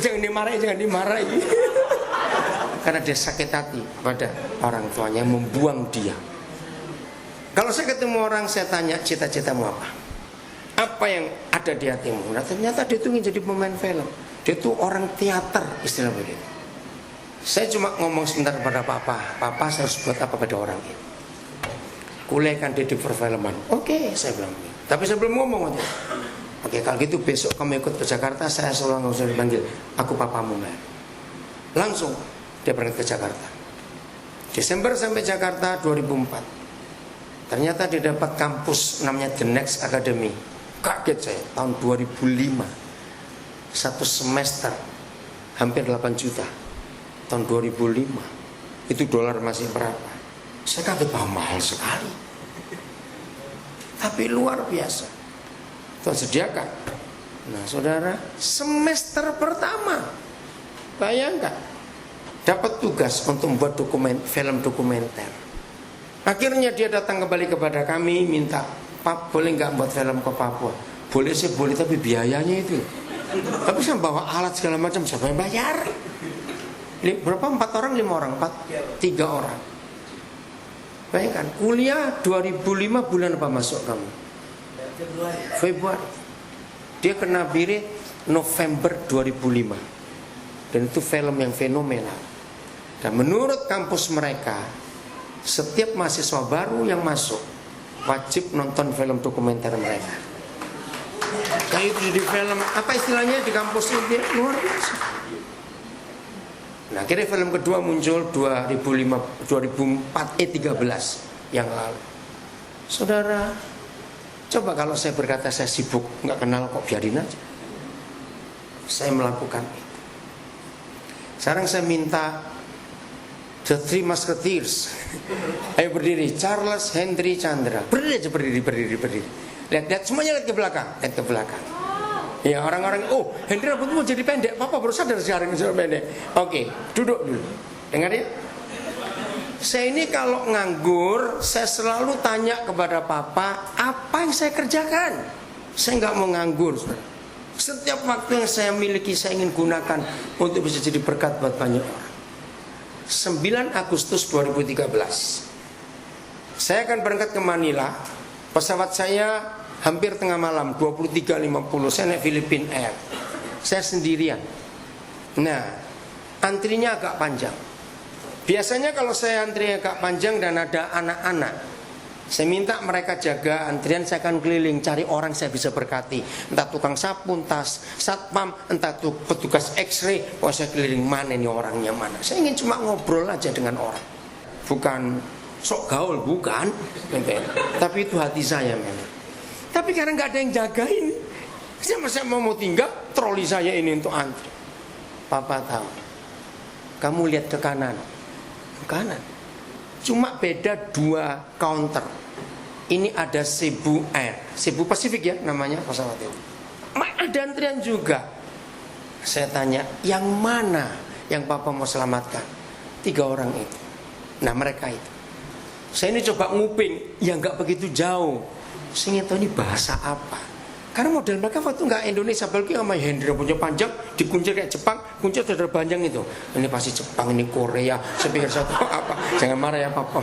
Jangan dimarahi. Karena dia sakit hati pada orang tuanya, membuang dia. Kalau saya ketemu orang, saya tanya cita-citamu apa? Apa yang ada di hatimu? Nah ternyata dia itu ingin jadi pemain film. Dia itu orang teater, istilah begitu. Saya cuma ngomong sebentar pada papa. Papa saya harus buat apa pada orang ini? Kuliahkan dia di perfilman. Oke, saya bilang. Tapi saya belum ngomong aja. Oke, kalau gitu besok kamu ikut ke Jakarta, saya selalu nggak usah dipanggil. Aku papamu, Mbak. Langsung dia berangkat ke Jakarta. Desember sampai Jakarta 2004. Ternyata dia dapat kampus namanya The Next Academy. Kaget saya, tahun 2005. 1 semester hampir 8 juta. Tahun 2005. Itu dolar masih berapa? Saya kaget, mahal sekali. Tapi luar biasa. Tuhan sediakan. Nah saudara, semester pertama, bayangkan, dapat tugas untuk membuat film dokumenter. Akhirnya dia datang kembali kepada kami, minta, Pak boleh nggak buat film ke Papua? Boleh sih, boleh, tapi biayanya itu. Tapi saya bawa alat segala macam, siapa yang bayar? Berapa? 4 orang, 5 orang? 3 orang. Bayangkan, kuliah 2005 bulan apa masuk kamu? Februari. Dia kena birit November 2005. Dan itu film yang fenomenal. Dan menurut kampus mereka, setiap mahasiswa baru yang masuk wajib nonton film dokumenter mereka. Kayak itu di film, apa istilahnya di kampus ini luar biasa. Nah, akhirnya film kedua muncul 2013 yang lalu. Saudara, coba kalau saya berkata saya sibuk, nggak kenal kok, biarin aja. Saya melakukan itu. Sekarang saya minta The Three Musketeers. Ayo berdiri, Charles, Henry, Chandra. Berdiri aja, berdiri. Lihat, semuanya lihat ke belakang. Ya, orang-orang, oh, Henry rambutmu jadi pendek. Papa baru sadar sekarang jadi pendek. Oke, duduk dulu. Dengar ya. Saya ini kalau nganggur, saya selalu tanya kepada Papa, apa yang saya kerjakan? Saya nggak mau nganggur. Setiap waktu yang saya miliki, saya ingin gunakan untuk bisa jadi berkat buat banyak orang. 9 Agustus 2013, saya akan berangkat ke Manila. Pesawat saya hampir tengah malam, 23.50. Saya naik Philippine Air. Saya sendirian. Nah, antrinya agak panjang. Biasanya kalau saya antri agak panjang dan ada anak-anak, saya minta mereka jaga antrian, saya akan keliling cari orang saya bisa berkati. Entah tukang sapu, entah satpam, entah tuh petugas X-ray. Oh, saya keliling, mana ini orangnya, mana. Saya ingin cuma ngobrol aja dengan orang. Bukan sok gaul, bukan. Tapi itu hati saya memang. Tapi karena nggak ada yang jagain, saya mau tinggal, troli saya ini untuk antri. Papa tahu. Kamu lihat ke kanan. Cuma beda 2 counter. Ini ada Cebu Air, Cebu Pacific ya namanya pesawat itu. Ada antrian juga. Saya tanya, yang mana yang Papa mau selamatkan? 3 orang itu. Nah, mereka itu. Saya ini coba nguping, ya nggak begitu jauh. Saya ingin tahu ini bahasa apa. Karena model mereka waktu nggak Indonesia, apalagi sama Henry punya panjang, dikuncir kayak Jepang, kuncir sudah panjang itu. Ini pasti Jepang, ini Korea. Saya pikir satu apa? Jangan marah ya Papa.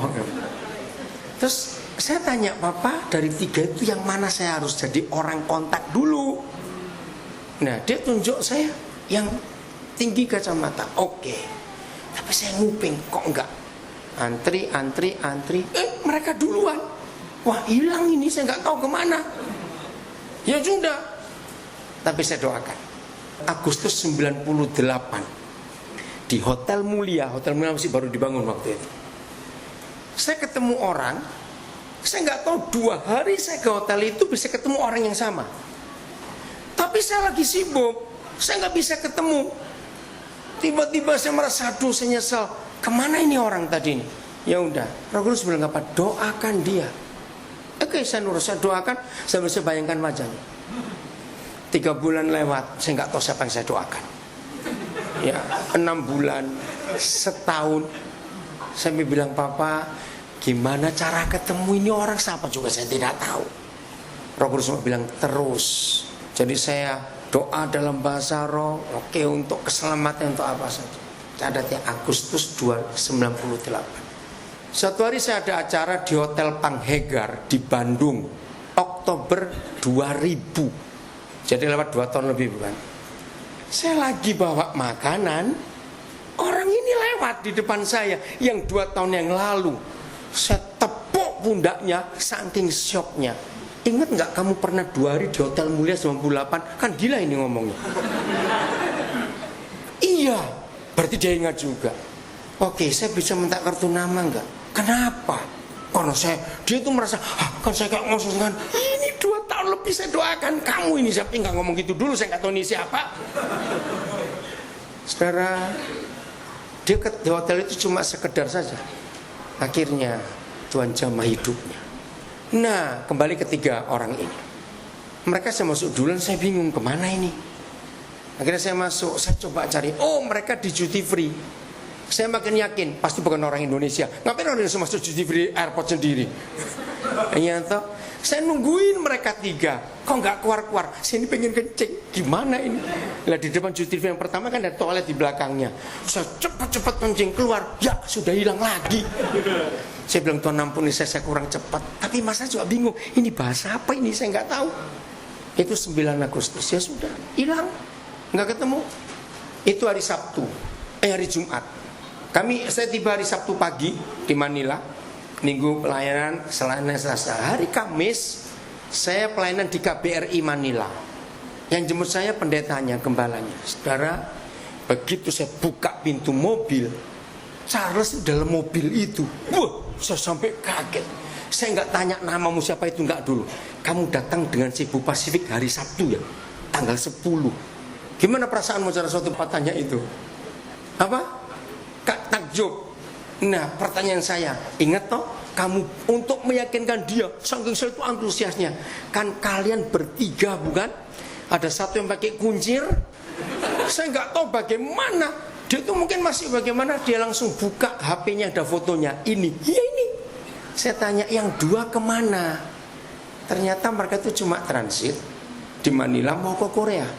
Terus saya tanya, Papa, dari 3 itu yang mana saya harus jadi orang kontak dulu? Nah, dia tunjuk saya yang tinggi kacamata. Oke. Tapi saya nguping, kok enggak? Antri. Mereka duluan. Wah, hilang ini, saya nggak tahu kemana. Ya sudah. Tapi saya doakan. Agustus 98 di Hotel Mulia masih baru dibangun waktu itu. Saya ketemu orang, saya nggak tahu 2 hari saya ke hotel itu bisa ketemu orang yang sama. Tapi saya lagi sibuk, saya nggak bisa ketemu. Tiba-tiba saya merasa, aduh, saya nyesal. Kemana ini orang tadi ini? Ya udah, Roh Kudus bilang apa? Doakan dia. Oke, saya nurut, saya doakan, saya bisa bayangkan wajahnya. 3 bulan lewat, saya nggak tahu siapa yang saya doakan. Ya, 6 bulan, setahun, saya bilang, Papa, gimana cara ketemu ini orang, siapa juga saya tidak tahu. Roh Kudus bilang terus. Jadi saya doa dalam bahasa roh, oke, untuk keselamatan, untuk apa saja. Catatnya Agustus 98. Satu hari saya ada acara di Hotel Panghegar di Bandung, Oktober 2000. Jadi lewat 2 tahun lebih bukan. Saya lagi bawa makanan, orang ini lewat di depan saya yang 2 tahun yang lalu. Saya tepuk pundaknya saking syoknya. Ingat nggak kamu pernah 2 hari di Hotel Mulia 98? Kan gila ini ngomongnya. Iya, berarti dia ingat juga. Oke, saya bisa minta kartu nama nggak? Kenapa? Karena dia itu merasa, kan saya kayak ngomong kan, ini 2 tahun lebih saya doakan kamu ini. Siapa nggak ngomong gitu dulu, saya nggak tahu ini siapa. Saudara, dia di hotel itu cuma sekedar saja. Akhirnya Tuhan jamah hidupnya. Nah, kembali ke 3 orang ini. Mereka saya masuk duluan, saya bingung kemana ini. Akhirnya saya masuk, saya coba cari. Oh, mereka di duty free. Saya makin yakin pasti bukan orang Indonesia. Ngapain orang Indonesia masuk duty free airport sendiri? Iya toh. Saya nungguin mereka 3, kok nggak keluar-keluar. Saya ini pengen kencing, gimana ini? Lah di depan juru TV yang pertama kan ada toilet di belakangnya. Saya cepat-cepat kencing keluar, ya sudah hilang lagi. Saya bilang, Tuhan ampuni saya kurang cepat. Tapi masa juga bingung, ini bahasa apa ini, saya nggak tahu. Itu 9 Agustus, ya sudah, hilang, nggak ketemu. Itu hari Sabtu, hari Jumat. Saya tiba hari Sabtu pagi di Manila. Minggu pelayanan, Selasa. Hari Kamis saya pelayanan di KBRI Manila. Yang jemput saya pendetanya, gembalanya. Saudara, begitu saya buka pintu mobil, Charles dalam mobil itu. Wah, saya sampai kaget. Saya nggak tanya namamu siapa itu, nggak dulu. Kamu datang dengan Cebu Pasifik hari Sabtu ya, tanggal 10. Gimana perasaanmu cara suatu tanya itu? Apa? Kak takjub. Nah, pertanyaan saya, ingat toh, kamu untuk meyakinkan dia, saking saya itu antusiasnya, kan kalian bertiga bukan? Ada satu yang pakai kuncir, saya nggak tahu bagaimana. Dia itu mungkin masih bagaimana, dia langsung buka HP-nya, ada fotonya, ini, iya ini. Saya tanya, yang 2 kemana? Ternyata mereka itu cuma transit di Manila mau ke Korea.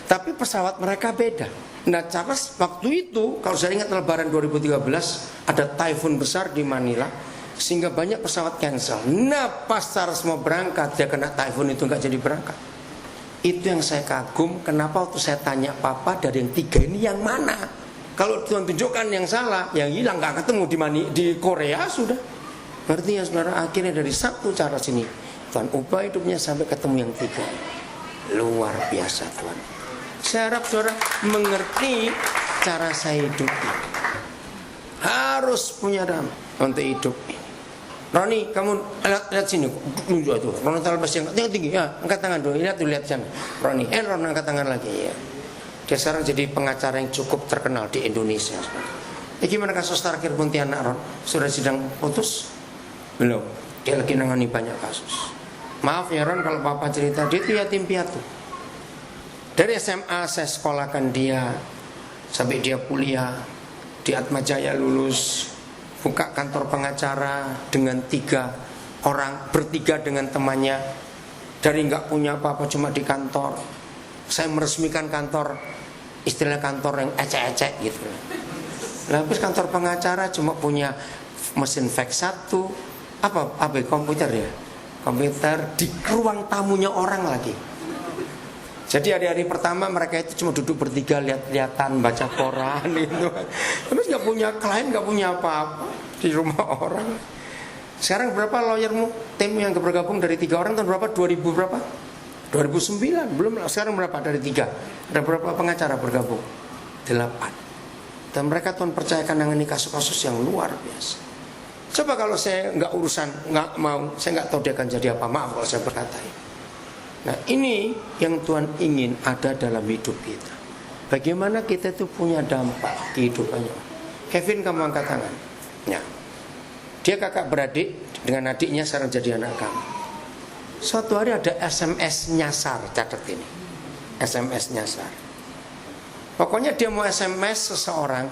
Tapi pesawat mereka beda. Nah, Charles waktu itu, kalau saya ingat Lebaran 2013, ada typhoon besar di Manila, sehingga banyak pesawat cancel. Nah, pas Charles mau berangkat, dia kena typhoon itu nggak jadi berangkat. Itu yang saya kagum. Kenapa waktu saya tanya Papa, dari yang 3 ini yang mana? Kalau Tuhan tunjukkan yang salah, yang hilang nggak ketemu di Korea sudah. Berarti ya saudara, akhirnya dari Sabtu Charles ini Tuhan ubah hidupnya sampai ketemu yang 3. Luar biasa Tuhan. Saya harap saudara mengerti cara saya hidup. Harus punya damai untuk hidup ini. Roni, kamu lihat sini, tunjuk tuh. Roni terlalu yang tinggi, ya, angkat tangan dulu. Lihat sana. Roni, Ron angkat tangan lagi ya. Dia sekarang jadi pengacara yang cukup terkenal di Indonesia. Gimana kasus terakhir Pontianak, Ron? Sudah sidang putus? Belum. Dia lagi nangani banyak kasus. Maaf ya Ron, kalau Papa cerita, dia itu yatim piatu. Dari SMA saya sekolahkan dia sampai dia kuliah di Atmajaya, lulus, buka kantor pengacara dengan 3 orang, bertiga dengan temannya. Dari nggak punya apa-apa cuma di kantor, saya meresmikan kantor, istilah kantor yang ecek-ecek gitu. Habis kantor pengacara cuma punya mesin fax 1, apa komputer ya, komputer di ruang tamunya orang lagi. Jadi hari-hari pertama mereka itu cuma duduk bertiga, lihat-lihatan, baca koran itu. Terus nggak punya klien, nggak punya apa-apa di rumah orang. Sekarang berapa lawyermu? Tim yang bergabung dari 3 orang tahun berapa? 2000 berapa? 2009 belum. Sekarang berapa dari 3? Ada berapa pengacara bergabung? 8. Dan mereka Tuhan percayakan nangani kasus-kasus yang luar biasa. Coba kalau saya nggak urusan, nggak mau, saya nggak tahu dia akan jadi apa. Maaf kalau saya berkata ini. Nah, ini yang Tuhan ingin ada dalam hidup kita. Bagaimana kita itu punya dampak kehidupannya. Kevin, kamu angkat tangan. Ya. Dia kakak beradik dengan adiknya sekarang jadi anak kamu. Suatu hari ada SMS nyasar, catat ini. SMS nyasar. Pokoknya dia mau SMS seseorang,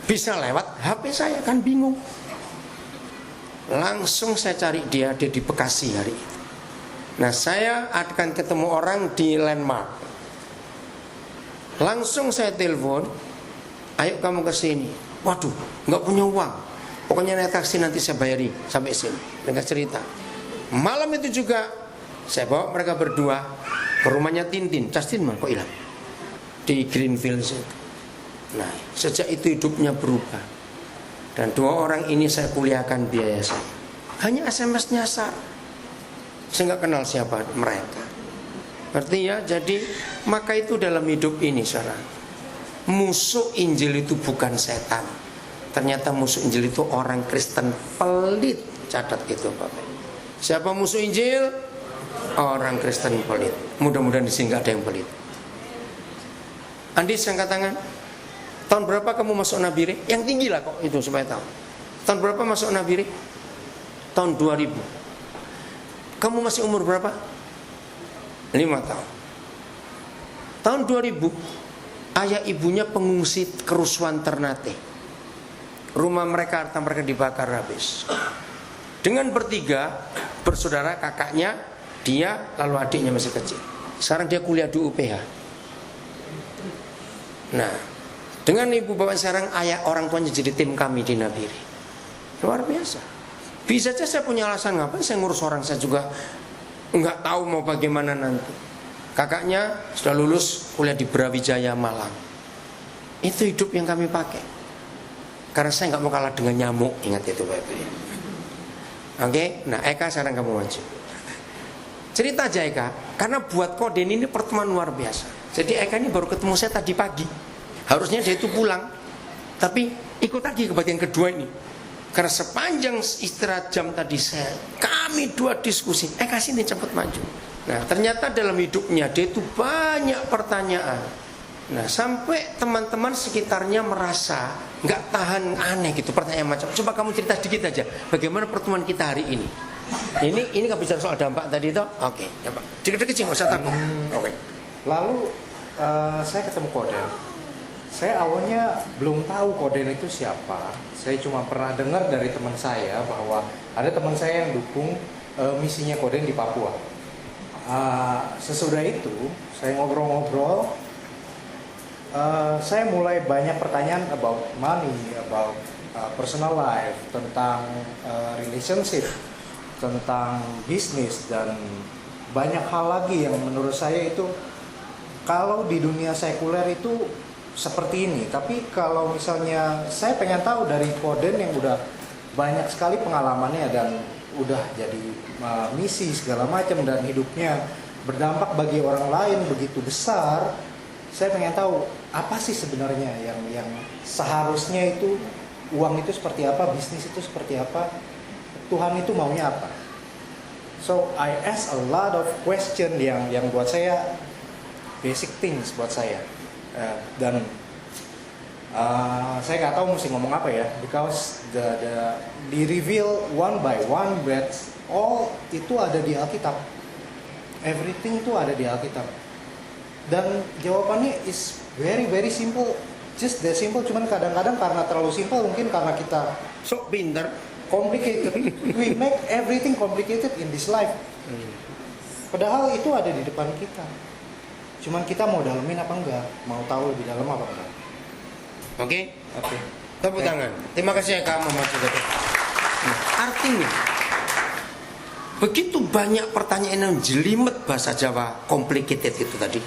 bisa lewat HP saya, kan bingung. Langsung saya cari dia di Bekasi hari itu. Nah, saya akan ketemu orang di Landmark. Langsung saya telepon, ayo kamu ke sini. Waduh, nggak punya uang. Pokoknya naik taksi nanti saya bayari sampai sini. Dengan cerita. Malam itu juga saya bawa mereka berdua ke rumahnya Tintin. Justin mana kok hilang? Di Greenfield situ. Nah, sejak itu hidupnya berubah. Dan 2 orang ini saya kuliahkan biaya saya. Hanya SMS nyasar. Saya nggak kenal siapa mereka. Artinya jadi maka itu dalam hidup ini saudara, musuh Injil itu bukan setan. Ternyata musuh Injil itu orang Kristen pelit. Catat itu Bapak. Siapa musuh Injil? Orang Kristen pelit. Mudah-mudahan di sini nggak ada yang pelit. Andi angkat tangan. Tahun berapa kamu masuk Nabire? Yang tinggi lah kok itu supaya tahu. Tahun berapa masuk Nabire? Tahun 2000. Kamu masih umur berapa? 5 tahun. Tahun 2000, ayah ibunya pengungsi kerusuhan Ternate. Rumah mereka, harta mereka dibakar habis. Dengan bertiga, bersaudara, kakaknya, dia, lalu adiknya masih kecil. Sekarang dia kuliah di UPH. Nah, dengan ibu bapak sekarang ayah orang tuanya jadi tim kami di Nabire. Luar biasa. Bisa saja saya punya alasan ngapain saya ngurus orang, saya juga nggak tahu mau bagaimana nanti. Kakaknya sudah lulus kuliah di Brawijaya Malang. Itu hidup yang kami pakai. Karena saya nggak mau kalah dengan nyamuk, ingat itu baik-baik. Oke, nah Eka sekarang kamu maju. Cerita aja Eka, karena buat Koden ini pertemuan luar biasa. Jadi Eka ini baru ketemu saya tadi pagi. Harusnya dia itu pulang, tapi ikut lagi ke bagian kedua ini. Karena sepanjang istirahat jam tadi kami dua diskusi. Eka sini cepat maju. Nah ternyata dalam hidupnya dia itu banyak pertanyaan. Nah sampai teman-teman sekitarnya merasa nggak tahan, aneh gitu pertanyaan macam. Coba kamu cerita sedikit aja bagaimana pertemuan kita hari ini. Ini nggak bicara soal dampak tadi itu. Oke, dampak. Dikit-dikit sih nggak usah takut. Oke. Lalu saya ketemu Koden. Saya awalnya belum tahu Koden itu siapa. Saya cuma pernah dengar dari teman saya bahwa ada teman saya yang dukung misinya Koden di Papua. Sesudah itu saya ngobrol-ngobrol. Saya mulai banyak pertanyaan about money, about personal life, tentang relationship, tentang bisnis, dan banyak hal lagi yang menurut saya itu kalau di dunia sekuler itu seperti ini. Tapi kalau misalnya saya pengen tahu dari Koden yang udah banyak sekali pengalamannya dan udah jadi misi segala macam dan hidupnya berdampak bagi orang lain begitu besar. Saya pengen tahu apa sih sebenarnya yang seharusnya itu, uang itu seperti apa, bisnis itu seperti apa, Tuhan itu maunya apa. So I ask a lot of question yang buat saya basic things buat saya. Dan saya nggak tahu mesti ngomong apa ya, because di reveal one by one, but all itu ada di Alkitab. Everything itu ada di Alkitab. Dan jawabannya is very very simple, just that simple. Cuman kadang-kadang karena terlalu simple, mungkin karena kita sok pinter, complicated. We make everything complicated in this life. Padahal itu ada di depan kita. Cuman kita mau dalemin apa enggak, mau tahu lebih dalam apa enggak. Oke? Oke. Tepuk tangan. Terima kasih ya kamu maju tadi. Artinya begitu banyak pertanyaan yang jelimet, bahasa Jawa complicated itu tadi.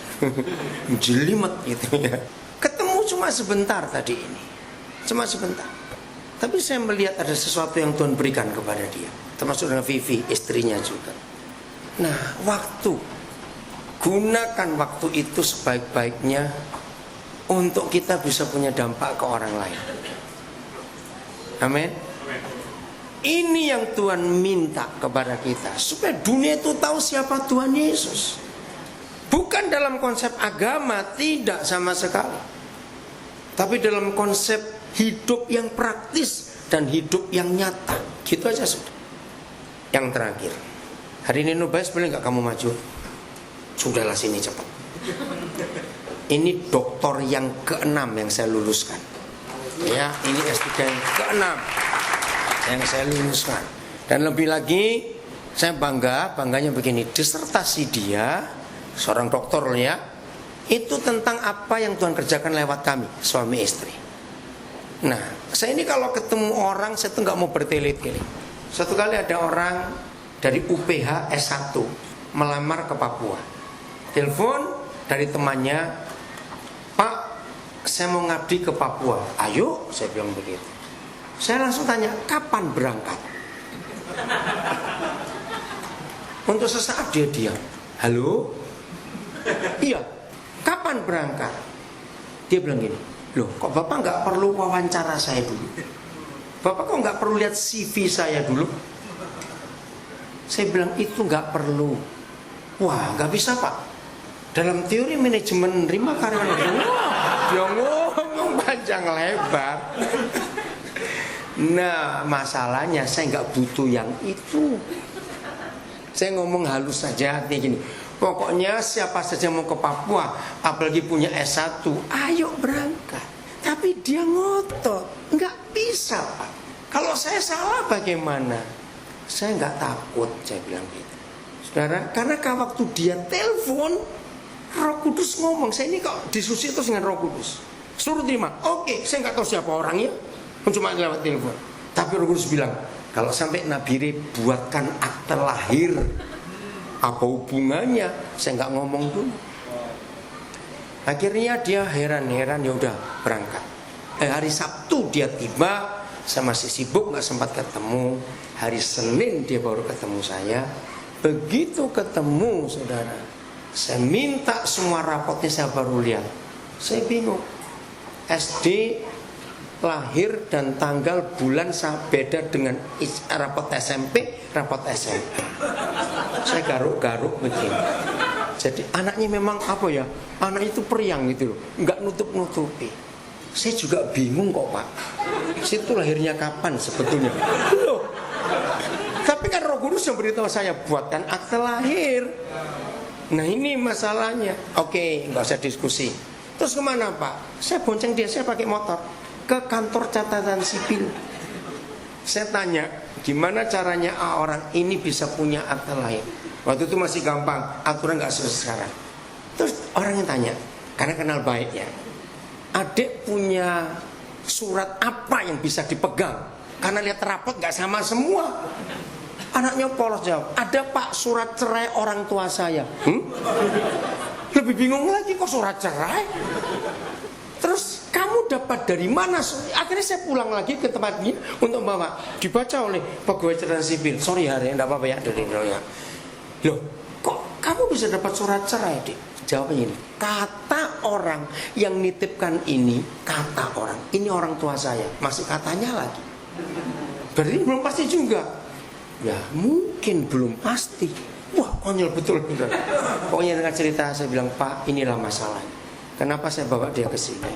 Jelimet gitu ya. Ketemu cuma sebentar tadi ini. Cuma sebentar. Tapi saya melihat ada sesuatu yang Tuhan berikan kepada dia. Termasuk dengan Vivi, istrinya juga. Nah, waktu. Gunakan waktu itu sebaik-baiknya untuk kita bisa punya dampak ke orang lain. Amin. Ini yang Tuhan minta kepada kita, supaya dunia itu tahu siapa Tuhan Yesus. Bukan dalam konsep agama, tidak sama sekali. Tapi dalam konsep hidup yang praktis dan hidup yang nyata. Gitu aja sudah. Yang terakhir, hari ini Nubais boleh nggak kamu maju? Sudahlah sini cepat. Ini doktor yang ke-6 yang saya luluskan. Ya, ini S3 yang ke-6 yang saya luluskan. Dan lebih lagi saya bangganya begini, disertasi dia seorang dokter ya, itu tentang apa yang Tuhan kerjakan lewat kami, suami istri. Nah, saya ini kalau ketemu orang saya tuh nggak mau bertele-tele. Satu kali ada orang dari UPH S1 melamar ke Papua. Telepon dari temannya, "Pak, saya mau ngabdi ke Papua." "Ayo," saya bilang begitu. Saya langsung tanya, "Kapan berangkat?" Untuk sesaat dia diam. "Halo? Iya, kapan berangkat?" Dia bilang gini, "Loh, kok Bapak nggak perlu wawancara saya dulu? Bapak kok nggak perlu lihat CV saya dulu?" Saya bilang, "Itu nggak perlu." "Wah, nggak bisa Pak. Dalam teori manajemen nerima karyawan." Dia ngomong panjang lebar. Nah, masalahnya saya nggak butuh yang itu. Saya ngomong halus saja, artinya gini, pokoknya siapa saja mau ke Papua, apalagi punya S1, ayo berangkat. Tapi dia ngotot, nggak bisa Pak. Kalau saya salah bagaimana? Saya nggak takut, saya bilang gitu. Saudara, karena waktu dia telepon, Roh Kudus ngomong, saya ini kok disusi terus dengan Roh Kudus. Suruh terima. Oke, saya nggak tahu siapa orangnya, cuma lewat telepon. Tapi Roh Kudus bilang, kalau sampai Nabire buatkan akte lahir, apa hubungannya? Saya nggak ngomong dulu. Akhirnya dia heran-heran, ya udah berangkat. Hari Sabtu dia tiba, saya masih sibuk nggak sempat ketemu. Hari Senin dia baru ketemu saya. Begitu ketemu, saudara, saya minta semua rapotnya, saya baru lihat. Saya bingung. SD, lahir dan tanggal bulan beda dengan rapot SMP, rapot SMP. Saya garuk-garuk begini. Jadi anaknya memang apa ya? Anak itu periang gitu loh, nggak nutup-nutupi. Saya juga bingung kok Pak. Situ lahirnya kapan sebetulnya? Loh. Tapi kan Roh Kudus yang beritahu saya buatkan akte lahir. Nah ini masalahnya. Oke, nggak usah diskusi. Terus kemana Pak? Saya bonceng dia, saya pakai motor ke kantor catatan sipil. Saya tanya, gimana caranya orang ini bisa punya akte lahir? Waktu itu masih gampang, aturan nggak seperti sekarang. Terus orang yang tanya, karena kenal baik ya, adik punya surat apa yang bisa dipegang? Karena lihat rapot nggak sama semua. Anaknya polos jawab, ada Pak surat cerai orang tua saya. Lebih bingung lagi, kok surat cerai? Terus kamu dapat dari mana? Akhirnya saya pulang lagi ke tempatnya untuk bawa. Dibaca oleh pegawai catatan sipil. Sorry hari, enggak apa-apa ya dari ya. Loh, kok kamu bisa dapat surat cerai, Dik? Jawabnya ini, kata orang yang nitipkan ini, kata orang, ini orang tua saya. Masih katanya lagi. Berarti belum pasti juga. Ya mungkin belum pasti. Wah konyol betul. Pokoknya dengan cerita saya bilang, Pak inilah masalahnya. Kenapa saya bawa dia ke sini?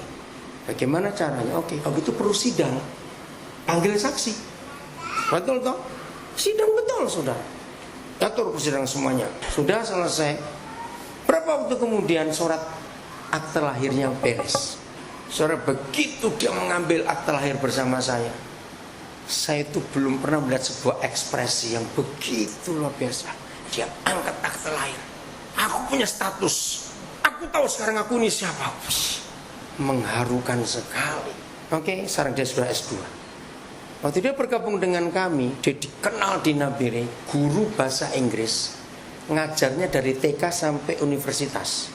Bagaimana caranya? Oke, kalau itu perlu sidang. Panggil saksi. Betul toh? Sidang betul saudara. Atur persidangan semuanya. Sudah selesai. Berapa waktu kemudian surat akte lahirnya beres. Saudara, begitu dia mengambil akte lahir bersama saya itu belum pernah melihat sebuah ekspresi yang begitu luar biasa. Dia angkat akte lahir. Aku punya status. Aku tahu sekarang aku ini siapa. Mengharukan sekali. Oke, sekarang dia sudah S2. Waktu dia bergabung dengan kami, dia dikenal di Nabire, guru bahasa Inggris. Ngajarnya dari TK sampai universitas.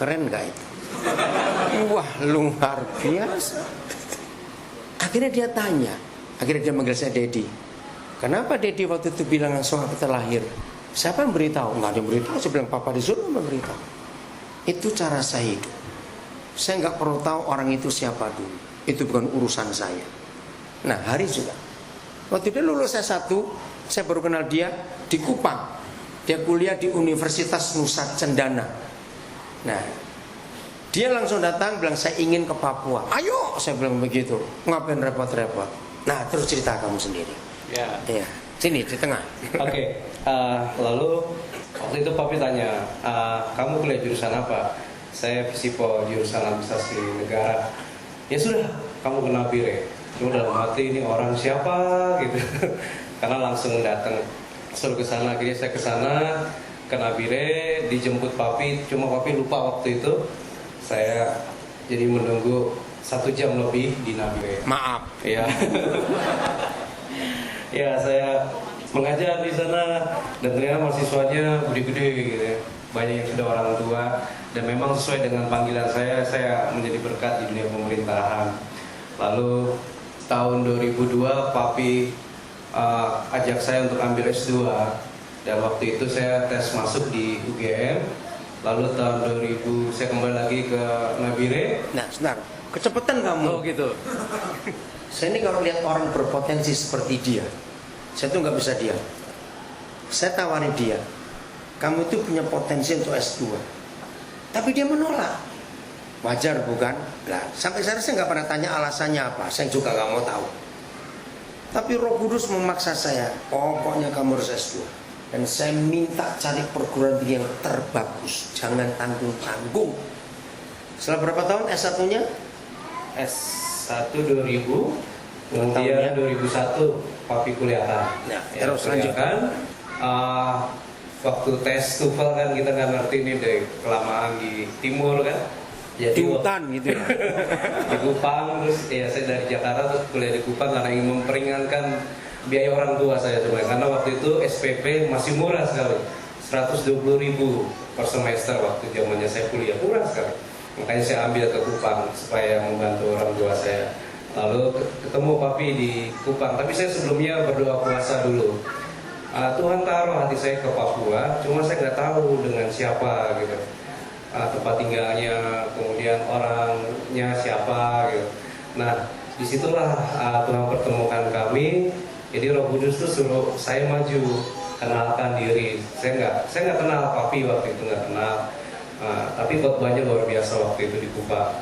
Keren gak itu? Wah, luar biasa. Akhirnya dia tanya, akhirnya dia manggil saya Dedi. Kenapa Dedi waktu itu bilang langsung akte lahir? Siapa yang beritahu? Nggak ada yang beritahu. Saya bilang Papa disuruh memberitahu. Itu cara saya hidup. Saya nggak perlu tahu orang itu siapa dulu. Itu bukan urusan saya. Nah hari juga waktu dia lulus S1, saya baru kenal dia di Kupang. Dia kuliah di Universitas Nusa Cendana. Nah dia langsung datang bilang saya ingin ke Papua. Ayo, saya bilang begitu. Ngapain repot-repot? Nah terus cerita kamu sendiri. Ya. Ya, sini di tengah. Oke. Lalu waktu itu Papi tanya, kamu kuliah jurusan apa? Saya Fisipo, jurusan administrasi negara. Ya sudah, kamu ke Nabire. Cuma dalam hati ini orang siapa gitu. Karena langsung datang suruh ke sana. Akhirnya saya ke sana ke Nabire, dijemput Papi. Cuma Papi lupa waktu itu. Saya jadi menunggu 1 jam lebih di Nabire. Maaf. Ya. Ya saya mengajar di sana dan ternyata mahasiswanya gede-gede gitu ya. Banyak yang sudah orang tua dan memang sesuai dengan panggilan saya menjadi berkat di dunia pemerintahan. Lalu tahun 2002 Papi ajak saya untuk ambil S2 dan waktu itu saya tes masuk di UGM. Lalu tahun 2000 saya kembali lagi ke Nabire. Nah, sebentar. Kecepatan kamu. Oh gitu. Saya ini kalau lihat orang berpotensi seperti dia, saya tuh nggak bisa diam. Saya tawari dia, kamu itu punya potensi untuk S2, tapi dia menolak. Wajar bukan? Nah, sampai sekarang saya nggak pernah tanya alasannya apa. Saya juga nggak mau tahu. Tapi Roh Kudus memaksa saya, pokoknya kamu harus S2. Dan saya minta cari perguruan tinggi yang terbagus, jangan tanggung-tanggung. Setelah berapa tahun S1-nya? S1 2000, kemudian 2001 papi kuliahan. Ya, terus kuliahan. Waktu tes TOEFL kan kita nggak ngerti nih dari kelamaan di timur kan. Jadi di hutan gitu ya. di Kupang, terus ya saya dari Jakarta terus kuliah di Kupang karena ingin memperingankan biaya orang tua saya sebenarnya, karena waktu itu SPP masih murah sekali, 120.000 per semester waktu zamannya saya kuliah, murah sekali. Makanya saya ambil ke Kupang supaya membantu orang tua saya. Lalu ketemu papi di Kupang, tapi saya sebelumnya berdoa puasa dulu. Tuhan taruh hati saya ke Papua, cuma saya nggak tahu dengan siapa gitu, tempat tinggalnya, kemudian orangnya siapa gitu. Nah disitulah Tuhan pertemukan kami. Jadi Roh Kudus tuh suruh saya maju, kenalkan diri. Saya nggak kenal papi waktu itu, nggak kenal. Tapi khotbahnya luar biasa waktu itu di Kupang.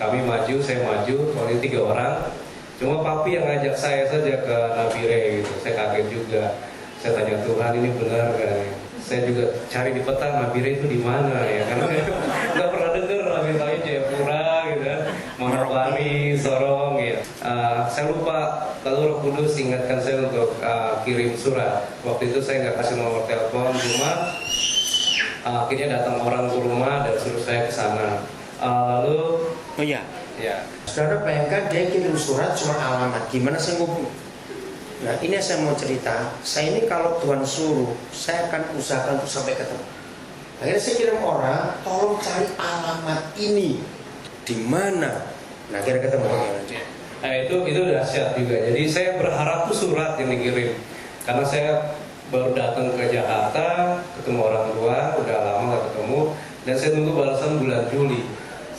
Kami maju, saya maju, waktu itu 3 orang. Cuma papi yang ngajak saya saja ke Nabire gitu. Saya kaget juga. Saya tanya Tuhan, ini benar kan? Saya juga cari di peta Nabire itu di mana ya? Karena nggak pernah dengar Nabire, Jayapura gitu kan, Manokwari, Sorong ya. Saya lupa. Lalu Roh Kudus ingatkan saya untuk kirim surat. Waktu itu saya nggak kasih nomor telepon, cuma akhirnya datang orang ke rumah dan suruh saya ke sana. Lalu Oh iya. ya. Saudara bayangkan dia kirim surat cuma alamat, gimana saya ngubung? Nah ini yang saya mau cerita. Saya ini kalau Tuhan suruh, saya akan usahakan untuk sampai ketemu. Akhirnya saya kirim orang, tolong cari alamat ini di mana. Nah kira ketemu bagaimana? Nah itu dahsyat juga. Jadi saya berharap tuh surat yang dikirim, karena saya baru datang ke Jakarta, ketemu orang tua, udah lama gak ketemu, dan saya tunggu balasan bulan Juli.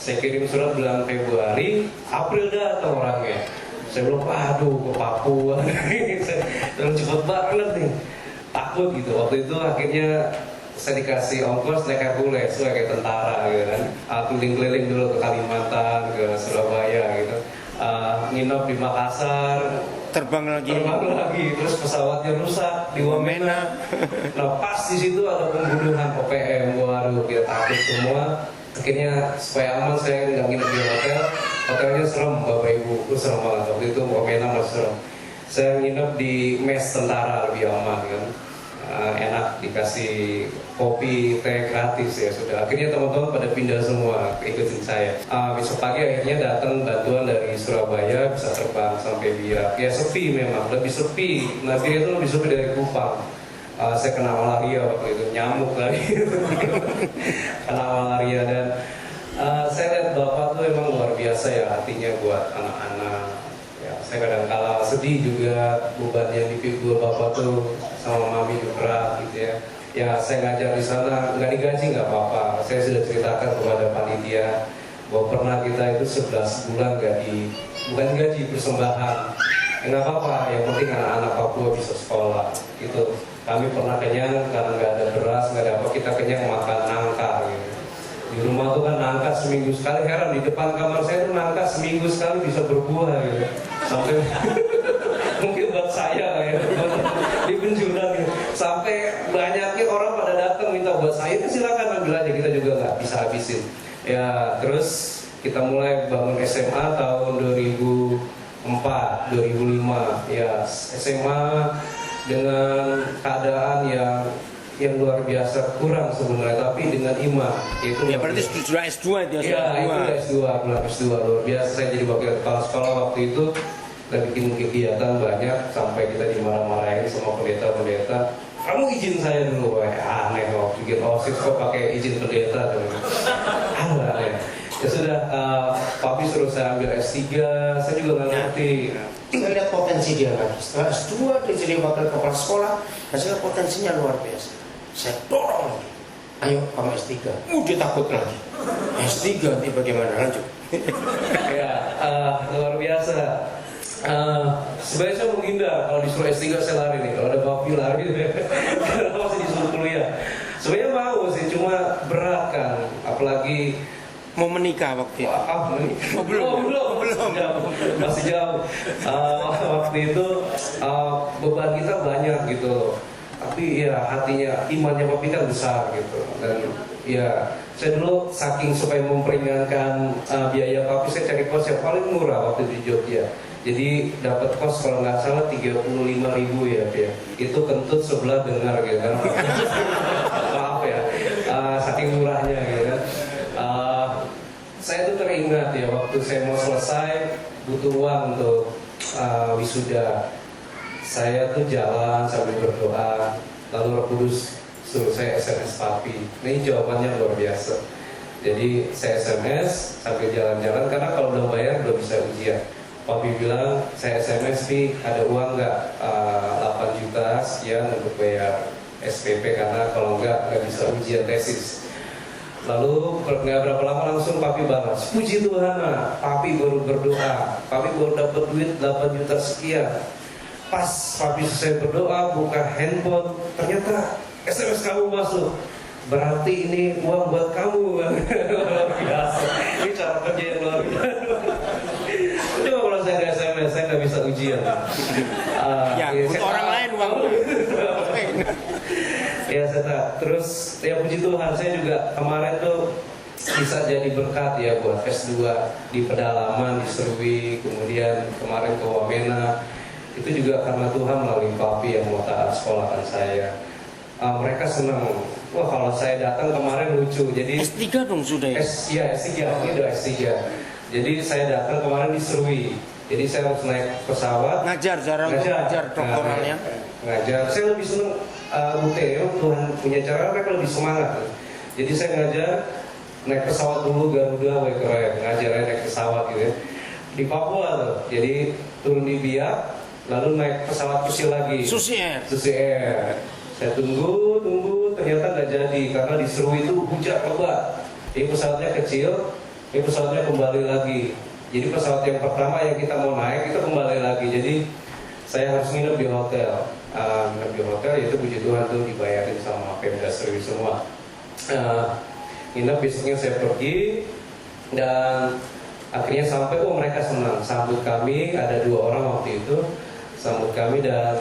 Saya kirim surat bulan Februari, April datang orangnya. Saya bilang, aduh ke Papua, terlalu cepet banget nih, takut gitu. Waktu itu akhirnya saya dikasih ongkos naik Hercules, kayak tentara gitu kan. Keliling-keliling dulu ke Kalimantan, ke Surabaya gitu. Nginep di Makassar, terbang lagi, terus pesawatnya rusak di Wamena. Nah pas di situ ada pembunuhan OPM, waduh kita takut semua. Akhirnya supaya aman saya nggak nginep di hotel. Hotelnya serem bapak ibu, serem banget waktu itu, Wamena masih serem. Saya nginep di mes tentara, lebih aman kan. Enak, dikasih kopi, teh gratis ya sudah. Akhirnya teman-teman pada pindah semua ikutin saya. Besok pagi akhirnya datang bantuan dari Surabaya, bisa terbang sampai Biak. Ya sepi memang, lebih sepi. Nabire itu lebih sepi dari Kupang. Saya kena malaria waktu itu, nyamuk lagi. Kena malaria dan saya lihat bapak tuh emang luar biasa ya hatinya buat anak-anak. Ya, saya kadang-kala sedih juga, beban yang dipikul bapak tuh sama mami berat gitu ya. Ya saya ngajar di sana nggak digaji nggak apa-apa. Saya sudah ceritakan kepada panitia bahwa pernah kita itu 11 bulan bukan gaji, persembahan. Nggak apa-apa, yang penting anak-anak Papua bisa sekolah. Itu kami pernah kenyang karena nggak ada beras, nggak ada apa, kita kenyang makan nangka gitu. Di rumah tuh kan nangka seminggu sekali, heran di depan kamar saya tuh nangka seminggu sekali bisa berbuah gitu. Sampai mungkin buat saya ya, di penjualan gitu. Sampai banyaknya orang pada datang minta buat saya, itu silakan ambil aja, kita juga nggak bisa habisin. Ya terus kita mulai bangun SMA tahun 2004, 2005 ya, SMA dengan keadaan yang luar biasa kurang sebenarnya, tapi dengan iman itu Ya berarti sudah S2 dia ya, itu S2 luar biasa. Saya jadi wakil kepala sekolah waktu itu, dan bikin kegiatan banyak sampai kita dimarah-marahin sama pendeta. Kamu izin saya dulu, aneh kok bikin OSIS kok pakai izin pendeta tuh. Aneh. Ya sudah, papi suruh saya ambil S3, saya juga nggak ngerti. Tinggal lihat potensi dia lagi. Setelah S2 dia jadi wakil kepala sekolah, hasilnya potensinya luar biasa. Saya dorong lagi. Ayo kamu S3. Dia takut lagi. S3 nanti bagaimana, lanjut. Ya, luar biasa. Sebenarnya saya menghindar kalau disuruh S3 saya lari nih. Kalau ada papi lari, karena masih disuruh kuliah. Sebenarnya mau sih, cuma berat kan. Apalagi Mau menikah waktu itu. belum. Masih jauh. Waktu itu beban kita banyak gitu. Tapi ya hatinya, imannya papi kan besar gitu. Dan ya saya dulu saking supaya memperingankan biaya papi, saya cari kos yang paling murah waktu di Jogja. Jadi dapat kos kalau nggak salah 35.000 ya, Pak. Itu kentut sebelah dengar gitu kan. Maaf ya, saking murahnya gitu kan. Saya tuh teringat ya waktu saya mau selesai butuh uang untuk wisuda. Saya tuh jalan sambil berdoa, lalu Roh Kudus suruh saya SMS papi. Ini jawabannya luar biasa. Jadi saya SMS sambil jalan-jalan karena kalau belum bayar belum bisa ujian. Papi bilang, saya SMS nih, ada uang nggak? 8 juta sekian untuk bayar SPP karena kalau nggak bisa ujian tesis. Lalu nggak berapa lama langsung papi balas, puji Tuhan, papi baru berdoa, papi baru dapat duit 8 juta sekian. Pas papi selesai berdoa, buka handphone, ternyata SMS kamu masuk. Berarti ini uang buat kamu. Luar biasa. Ini cara kerja yang luar biasa. Coba kalau saya nggak SMS, saya nggak bisa ujian. Ya, untuk orang lain uang. Ya, saya terus ya puji Tuhan, saya juga kemarin tuh bisa jadi berkat ya buat S2 di pedalaman di Serwi, kemudian kemarin ke Wamena. Itu juga karena Tuhan melalui papi yang mau taat sekolahkan saya. Mereka senang. Wah, kalau saya datang kemarin lucu. Jadi S3 dong sudah ya? S3, ini udah S3. Jadi saya datang kemarin di Serwi. Jadi saya harus naik pesawat. Ngajar doktoralnya. Ngajar. Saya lebih senang UTO, Tuhan punya cara, mereka lebih semangat. Jadi saya ngajar naik pesawat dulu Garuda, keren. Ngajar naik pesawat gitu ya. Di Papua tuh. Jadi turun di Biak, lalu naik pesawat kecil lagi. Susi Air. Saya tunggu, ternyata nggak jadi karena di Serui itu hujan lebat. Jadi pesawatnya kecil, ini pesawatnya kembali lagi. Jadi pesawat yang pertama yang kita mau naik itu kembali lagi. Jadi saya harus nginep di hotel. Nginep di hotel itu puji Tuhan tuh dibayarin sama Pemda Serui semua. Nginep, besoknya saya pergi dan akhirnya sampai mereka senang sambut kami. Ada 2 orang waktu itu sambut kami dan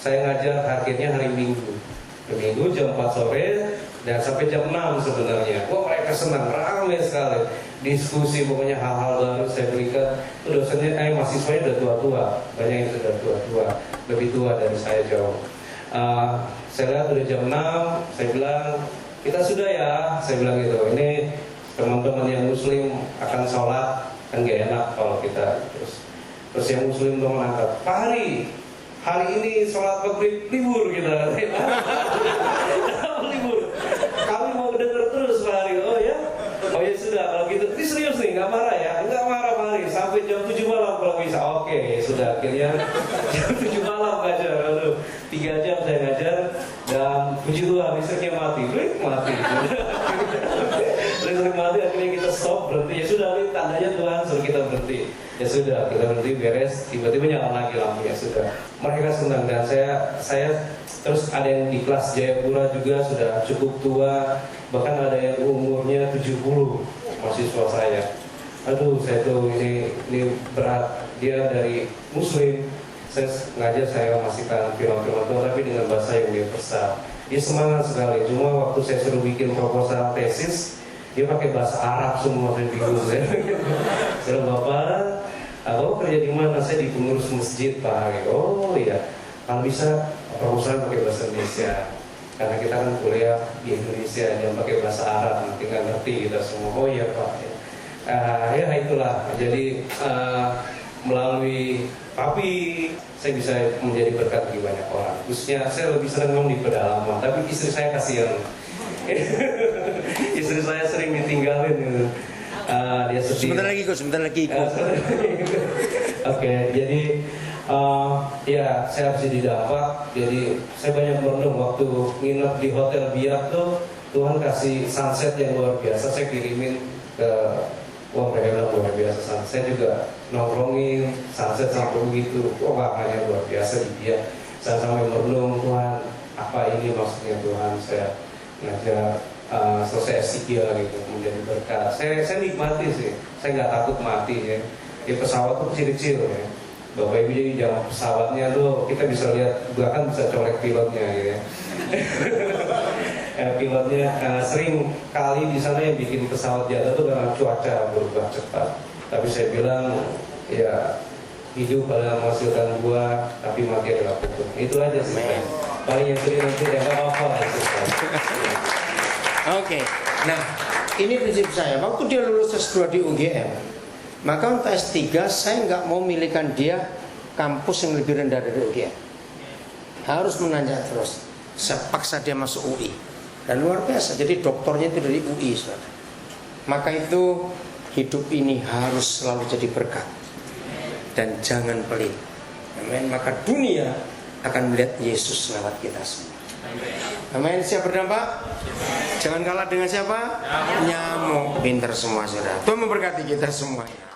saya ngajar akhirnya hari Minggu jam 4 sore dan sampai jam 6 sebenarnya. Wah, mereka senang, ramai sekali diskusi, pokoknya hal-hal baru saya berikan. Itu dosennya, mahasiswanya udah tua-tua, banyak yang sudah tua-tua, lebih tua dari saya jauh. Saya lihat udah jam 6, saya bilang kita sudah ya, saya bilang gitu. Ini teman-teman yang Muslim akan sholat, kan gak enak kalau kita terus yang Muslim tuh mengangkat, Pak hari ini sholat maghrib libur kita. Libur. Kami mau denger terus Pak Hari. Oh ya sudah kalau gitu. Ini serius nih, nggak marah ya? Nggak marah Pak Hari. Sampai jam 7 malam kalau bisa. Oke, sudah akhirnya jam 7 malam ngajar. Lalu 3 jam saya ngajar dan puji Tuhan listriknya mati. Listrik mati akhirnya kita stop, berhenti. Ya sudah, ini tandanya Tuhan suruh kita berhenti. Ya sudah, kita berhenti, beres, tiba-tiba nyala lagi lampu. Ya sudah, mereka senang dan saya terus ada yang di kelas Jayapura juga sudah cukup tua, bahkan ada yang umurnya 70 mahasiswa saya. Aduh, saya tuh ini berat. Dia dari Muslim, saya ngajar, saya masihkan firman-firman Tuhan tapi dengan bahasa yang universal. Dia semangat sekali. Cuma waktu saya suruh bikin proposal tesis, dia pakai bahasa Arab semua, saya bingung. Saya bilang, Bapak, aku kerja di mana? Saya di pengurus masjid, Pak. Oh iya, kalau bisa proposal pakai bahasa Indonesia. Karena kita kan kuliah di Indonesia, jangan pakai bahasa Arab, nanti nggak ngerti kita semua. Oh iya Pak. Ya itulah. Jadi melalui papi saya bisa menjadi berkat bagi banyak orang. Khususnya saya lebih senang di pedalaman, tapi istri saya kasihan. Istri saya sering ditinggalin gitu. Dia sedih. Sebentar lagi ikut. Oke, jadi ya saya harus jadi dampak. Jadi saya banyak merenung waktu nginep di hotel Biak tuh, Tuhan kasih sunset yang luar biasa. Saya kirimin ke mereka luar biasa sunset. Saya juga nongkrongin sunset sampai begitu. Makanya luar biasa di Biak. Saya sampai merenung, Tuhan apa ini maksudnya Tuhan, saya ngajar selesai S3 gitu, kemudian berkat. Saya nikmati sih, saya nggak takut mati ya. Di pesawat tuh kecil-kecil ya. Bapak Ibu jadi dalam pesawatnya tuh kita bisa lihat, bahkan bisa colek pilotnya gitu ya. Pilotnya sering kali di sana yang bikin pesawat jatuh tuh karena cuaca berubah cepat. Tapi saya bilang ya hidup adalah menghasilkan buah, tapi mati adalah pokok. Itu aja sih. Amen. Paling yang sudah nanti tidak apa-apa lah itu. Oke, nah ini prinsip saya. Waktu dia lulus S2 di UGM, maka untuk S3 saya nggak mau milihkan dia kampus yang lebih rendah dari UGM. Harus menanjak terus. Saya paksa dia masuk UI. Dan luar biasa, jadi doktornya itu dari UI, saudara. Maka itu hidup ini harus selalu jadi berkat. Dan jangan pelit. Amin. Maka dunia akan melihat Yesus lewat kita semua. Amin. Siap berdampak? Jangan kalah dengan siapa? Nyamuk. Pinter semua, saudara. Tuhan memberkati kita semuanya.